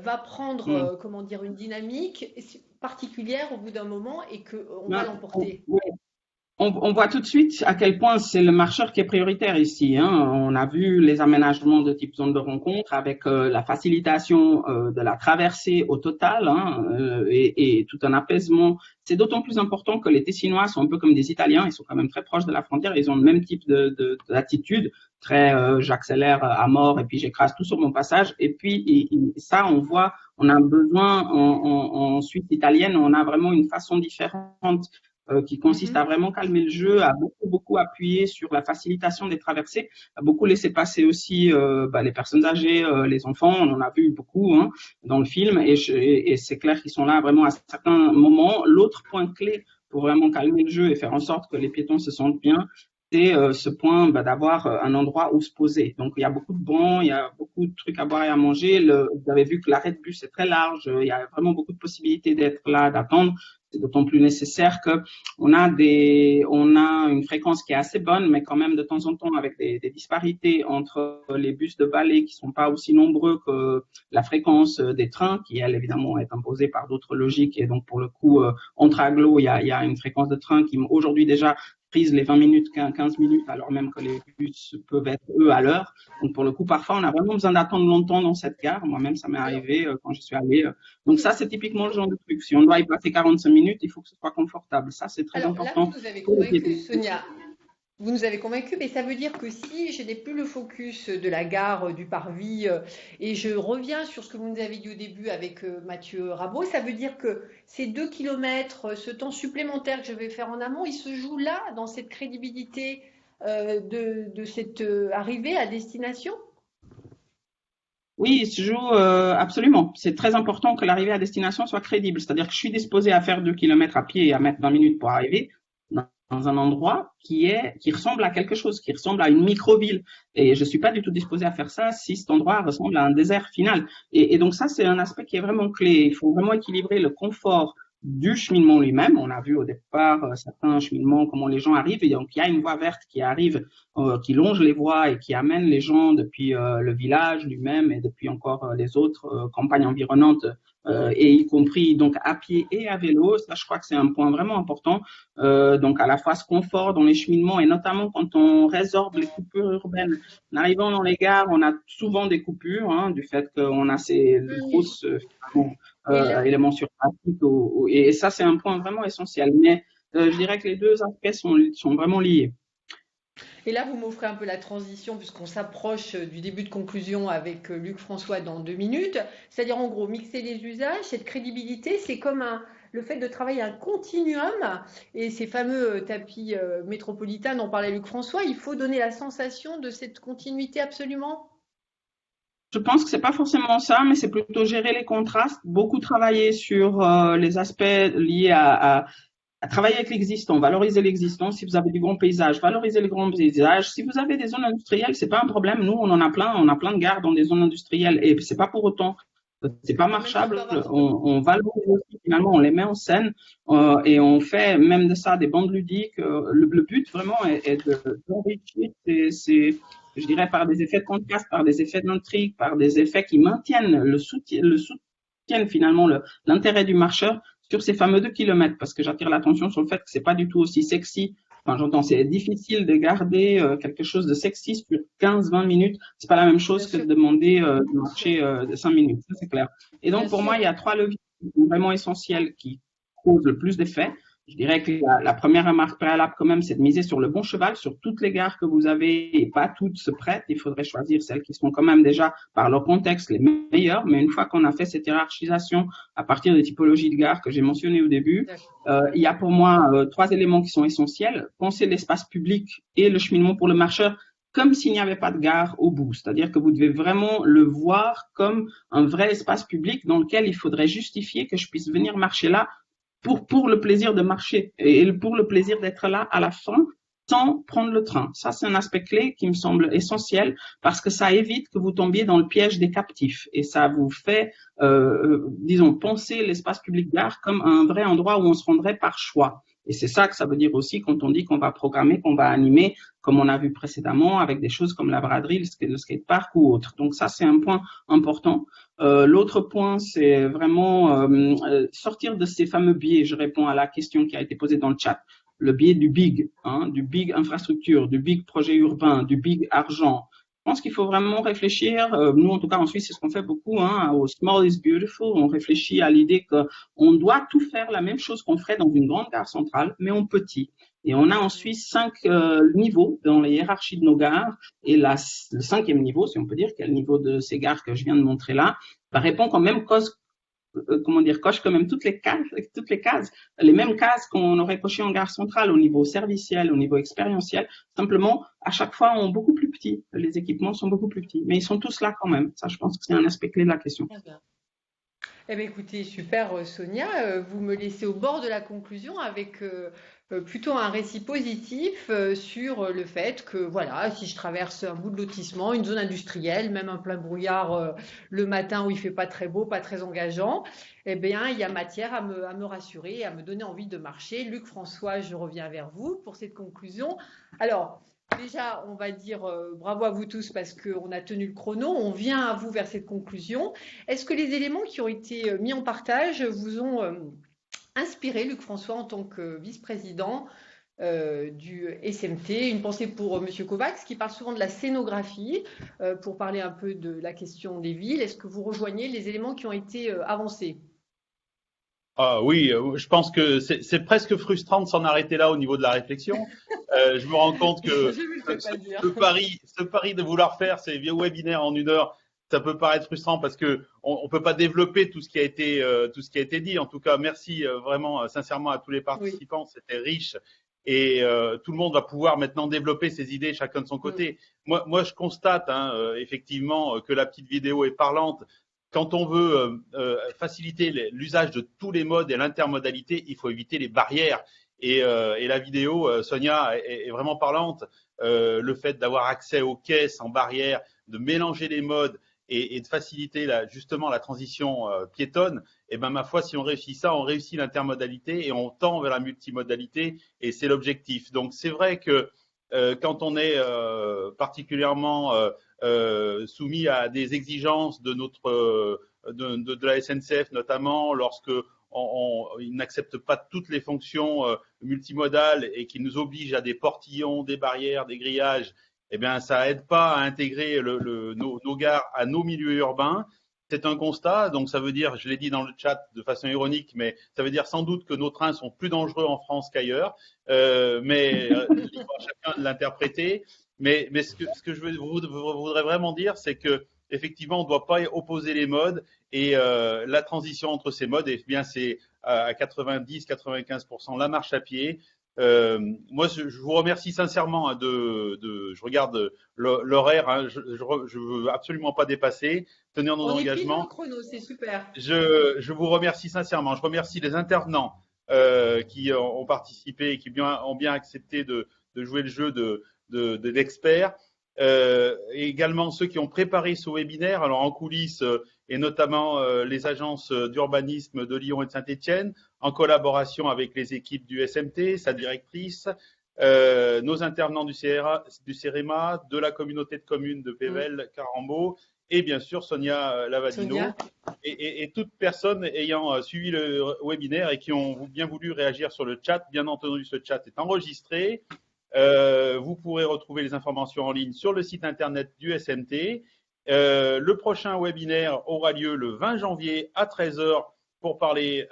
va prendre, comment dire, une dynamique particulière au bout d'un moment et qu'on va l'emporter? On voit tout de suite à quel point c'est le marcheur qui est prioritaire ici. On a vu les aménagements de type zone de rencontre avec la facilitation de la traversée au total et tout un apaisement. C'est d'autant plus important que les Tessinois sont un peu comme des Italiens. Ils sont quand même très proches de la frontière. Ils ont le même type d'attitude. J'accélère à mort et puis j'écrase tout sur mon passage. Et puis ça, on voit, on a besoin en Suisse italienne, on a vraiment une façon différente qui consiste à vraiment calmer le jeu, à beaucoup appuyer sur la facilitation des traversées, à beaucoup laisser passer aussi les personnes âgées, les enfants, on en a vu beaucoup dans le film, et c'est clair qu'ils sont là vraiment à certains moments. L'autre point clé pour vraiment calmer le jeu et faire en sorte que les piétons se sentent bien, c'est ce point d'avoir un endroit où se poser. Donc, il y a beaucoup de bancs, il y a beaucoup de trucs à boire et à manger. Vous avez vu que l'arrêt de bus est très large. Il y a vraiment beaucoup de possibilités d'être là, d'attendre. C'est d'autant plus nécessaire que on a une fréquence qui est assez bonne, mais quand même de temps en temps avec des disparités entre les bus de Valais qui sont pas aussi nombreux que la fréquence des trains, qui elle évidemment est imposée par d'autres logiques. Et donc pour le coup, entre agglos, il y a une fréquence de train qui aujourd'hui déjà prise les 20 minutes, 15 minutes, alors même que les bus peuvent être eux à l'heure. Donc pour le coup, parfois on a vraiment besoin d'attendre longtemps dans cette gare. Moi-même, ça m'est arrivé quand je suis allé. Donc ça, c'est typiquement le genre de truc. Si on doit y passer 45 minutes, il faut que ce soit confortable. Ça, c'est très important. Là, vous nous avez convaincu, Sonia. Vous nous avez convaincu, mais ça veut dire que si je n'ai plus le focus de la gare du Parvis et je reviens sur ce que vous nous avez dit au début avec Mathieu Rabot, ça veut dire que ces 2 kilomètres, ce temps supplémentaire que je vais faire en amont, il se joue là, dans cette crédibilité de cette arrivée à destination? Oui, il se joue absolument. C'est très important que l'arrivée à destination soit crédible. C'est-à-dire que je suis disposé à faire 2 kilomètres à pied et à mettre 20 minutes pour arriver dans un endroit qui ressemble à quelque chose, qui ressemble à une micro-ville. Et je suis pas du tout disposé à faire ça si cet endroit ressemble à un désert final. Et donc ça, c'est un aspect qui est vraiment clé. Il faut vraiment équilibrer le confort du cheminement lui-même. On a vu au départ certains cheminements, comment les gens arrivent. Et donc, il y a une voie verte qui arrive, qui longe les voies et qui amène les gens depuis le village lui-même et depuis encore les autres campagnes environnantes, et y compris donc à pied et à vélo. Ça, je crois que c'est un point vraiment important. Donc, à la fois ce confort dans les cheminements et notamment quand on résorbe les coupures urbaines. En arrivant dans les gares, on a souvent des coupures du fait qu'on a ces grosses éléments sur trafic. Et ça, c'est un point vraiment essentiel. Mais je dirais que les deux aspects sont vraiment liés. Et là, vous m'offrez un peu la transition puisqu'on s'approche du début de conclusion avec Luc François dans 2 minutes. C'est-à-dire, en gros, mixer les usages, cette crédibilité, c'est comme le fait de travailler un continuum et ces fameux tapis métropolitains dont parlait Luc François, il faut donner la sensation de cette continuité absolument. Je pense que c'est pas forcément ça, mais c'est plutôt gérer les contrastes, beaucoup travailler sur les aspects liés à travailler avec l'existant, valoriser l'existant. Si vous avez du grand paysage, valorisez le grand paysage. Si vous avez des zones industrielles, c'est pas un problème. Nous, on en a plein. On a plein de gares dans des zones industrielles et c'est pas pour autant, c'est pas marchable. On valorise aussi, finalement, on les met en scène et on fait même de ça des bandes ludiques. Le but vraiment est d'enrichir je dirais par des effets de contraste, par des effets d'intrigue, par des effets qui maintiennent soutiennent finalement l'intérêt du marcheur sur ces fameux 2 kilomètres, parce que j'attire l'attention sur le fait que c'est pas du tout aussi sexy. Enfin, j'entends, c'est difficile de garder quelque chose de sexy sur 15-20 minutes. C'est pas la même chose que de demander de marcher de 5 minutes. Ça, c'est clair. Et donc, pour moi, il y a 3 leviers qui sont vraiment essentiels qui causent le plus d'effets. Je dirais que la première remarque préalable quand même, c'est de miser sur le bon cheval, sur toutes les gares que vous avez et pas toutes se prêtent. Il faudrait choisir celles qui sont quand même déjà par leur contexte les meilleures. Mais une fois qu'on a fait cette hiérarchisation à partir des typologies de gares que j'ai mentionnées au début, il y a pour moi 3 éléments qui sont essentiels. Penser l'espace public et le cheminement pour le marcheur comme s'il n'y avait pas de gare au bout. C'est-à-dire que vous devez vraiment le voir comme un vrai espace public dans lequel il faudrait justifier que je puisse venir marcher là pour le plaisir de marcher et pour le plaisir d'être là à la fin, sans prendre le train. Ça, c'est un aspect clé qui me semble essentiel parce que ça évite que vous tombiez dans le piège des captifs et ça vous fait, disons, penser l'espace public gare comme un vrai endroit où on se rendrait par choix. Et c'est ça que ça veut dire aussi quand on dit qu'on va programmer, qu'on va animer, comme on a vu précédemment, avec des choses comme la braderie, le skatepark ou autre. Donc ça, c'est un point important. L'autre point, c'est vraiment sortir de ces fameux biais. Je réponds à la question qui a été posée dans le chat. Le biais du big infrastructure, du big projet urbain, du big argent. Je pense qu'il faut vraiment réfléchir. Nous, en tout cas, en Suisse, c'est ce qu'on fait beaucoup, au small is beautiful. On réfléchit à l'idée qu'on doit tout faire la même chose qu'on ferait dans une grande gare centrale, mais en petit. Et on a en Suisse 5 niveaux dans les hiérarchies de nos gares. Et le 5e niveau, si on peut dire, qui est le niveau de ces gares que je viens de montrer là, répond quand même coche quand même toutes les cases, les mêmes cases qu'on aurait cochées en gare centrale au niveau serviciel, au niveau expérientiel. Simplement, à chaque fois, on est beaucoup plus petits. Les équipements sont beaucoup plus petits, mais ils sont tous là quand même. Ça, je pense que c'est un aspect clé de la question. Eh bien, écoutez, super Sonia, vous me laissez au bord de la conclusion avec plutôt un récit positif sur le fait que, voilà, si je traverse un bout de lotissement, une zone industrielle, même un plein brouillard le matin où il fait pas très beau, pas très engageant, eh bien, il y a matière à me rassurer et à me donner envie de marcher. Luc, François, je reviens vers vous pour cette conclusion. Alors, déjà, on va dire bravo à vous tous parce qu'on a tenu le chrono. On vient à vous vers cette conclusion. Est-ce que les éléments qui ont été mis en partage vous ont inspiré, Luc François, en tant que vice-président du SMT? Une pensée pour M. Kovacs qui parle souvent de la scénographie pour parler un peu de la question des villes. Est-ce que vous rejoignez les éléments qui ont été avancés? Ah oui, je pense que c'est presque frustrant de s'en arrêter là au niveau de la réflexion. Je me rends compte que ce pari de vouloir faire ces vieux webinaires en 1 heure, ça peut paraître frustrant parce que on peut pas développer tout ce qui a été dit. En tout cas, merci vraiment sincèrement à tous les participants. Oui. C'était riche et tout le monde va pouvoir maintenant développer ses idées chacun de son côté. Oui. Moi, je constate effectivement que la petite vidéo est parlante. Quand on veut faciliter l'usage de tous les modes et l'intermodalité, il faut éviter les barrières. Et la vidéo, Sonia, est vraiment parlante. Le fait d'avoir accès aux quais sans barrière, de mélanger les modes et de faciliter justement la transition piétonne, et ben ma foi, si on réussit ça, on réussit l'intermodalité et on tend vers la multimodalité et c'est l'objectif. Donc c'est vrai que quand on est particulièrement soumis à des exigences de la SNCF notamment, lorsque ils n'acceptent pas toutes les fonctions multimodales et qu'ils nous obligent à des portillons, des barrières, des grillages, eh bien ça aide pas à intégrer nos gares à nos milieux urbains. C'est un constat, donc ça veut dire, je l'ai dit dans le chat de façon ironique, mais ça veut dire sans doute que nos trains sont plus dangereux en France qu'ailleurs, mais libre à chacun de l'interpréter. Mais ce que je voudrais vraiment dire, c'est que effectivement, on ne doit pas opposer les modes et la transition entre ces modes, eh bien, c'est à 90-95% la marche à pied. Moi, je vous remercie sincèrement je regarde l'horaire, je veux absolument pas dépasser, tenir nos engagements. On est chrono, c'est super. Je vous remercie sincèrement. Je remercie les intervenants qui ont participé et qui ont bien accepté de jouer le jeu de l'expert. Et également ceux qui ont préparé ce webinaire, alors en coulisses et notamment les agences d'urbanisme de Lyon et de Saint-Étienne, en collaboration avec les équipes du SMT, sa directrice, nos intervenants du CEREMA, de la communauté de communes de Pével, Carambeau, et bien sûr Sonia Lavadino, et toute personne ayant suivi le webinaire et qui ont bien voulu réagir sur le chat. Bien entendu, ce chat est enregistré. Vous pourrez retrouver les informations en ligne sur le site internet du SMT. Le prochain webinaire aura lieu le 20 janvier à 13h pour parler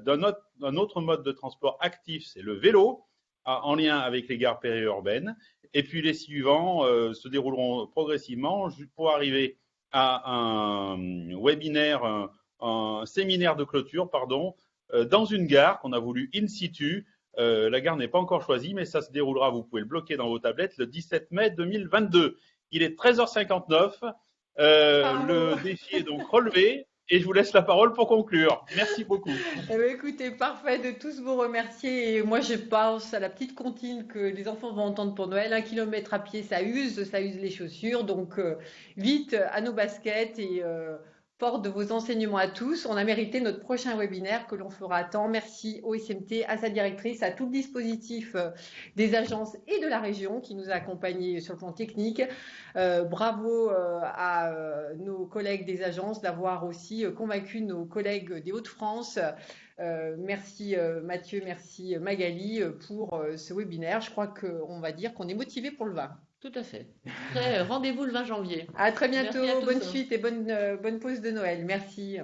d'un autre mode de transport actif, c'est le vélo, en lien avec les gares périurbaines. Et puis les suivants se dérouleront progressivement pour arriver à un webinaire, un séminaire de clôture, dans une gare qu'on a voulu in situ. La gare n'est pas encore choisie, mais ça se déroulera, vous pouvez le bloquer dans vos tablettes, le 17 mai 2022. Il est 13h59, le défi est donc relevé. et je vous laisse la parole pour conclure. Merci beaucoup. Eh bien, écoutez, parfait de tous vous remercier. Et moi, je pense à la petite comptine que les enfants vont entendre pour Noël. 1 kilomètre à pied, ça use les chaussures. Donc, vite à nos baskets et fort de vos enseignements à tous. On a mérité notre prochain webinaire que l'on fera à temps. Merci au SMT, à sa directrice, à tout le dispositif des agences et de la région qui nous a accompagnés sur le plan technique. Bravo à nos collègues des agences d'avoir aussi convaincu nos collègues des Hauts-de-France. Merci Mathieu, merci Magali pour ce webinaire. Je crois qu'on va dire qu'on est motivé pour le 20. Tout à fait. Rendez-vous le 20 janvier. À très bientôt, Merci à tous. bonne suite et bonne pause de Noël. Merci.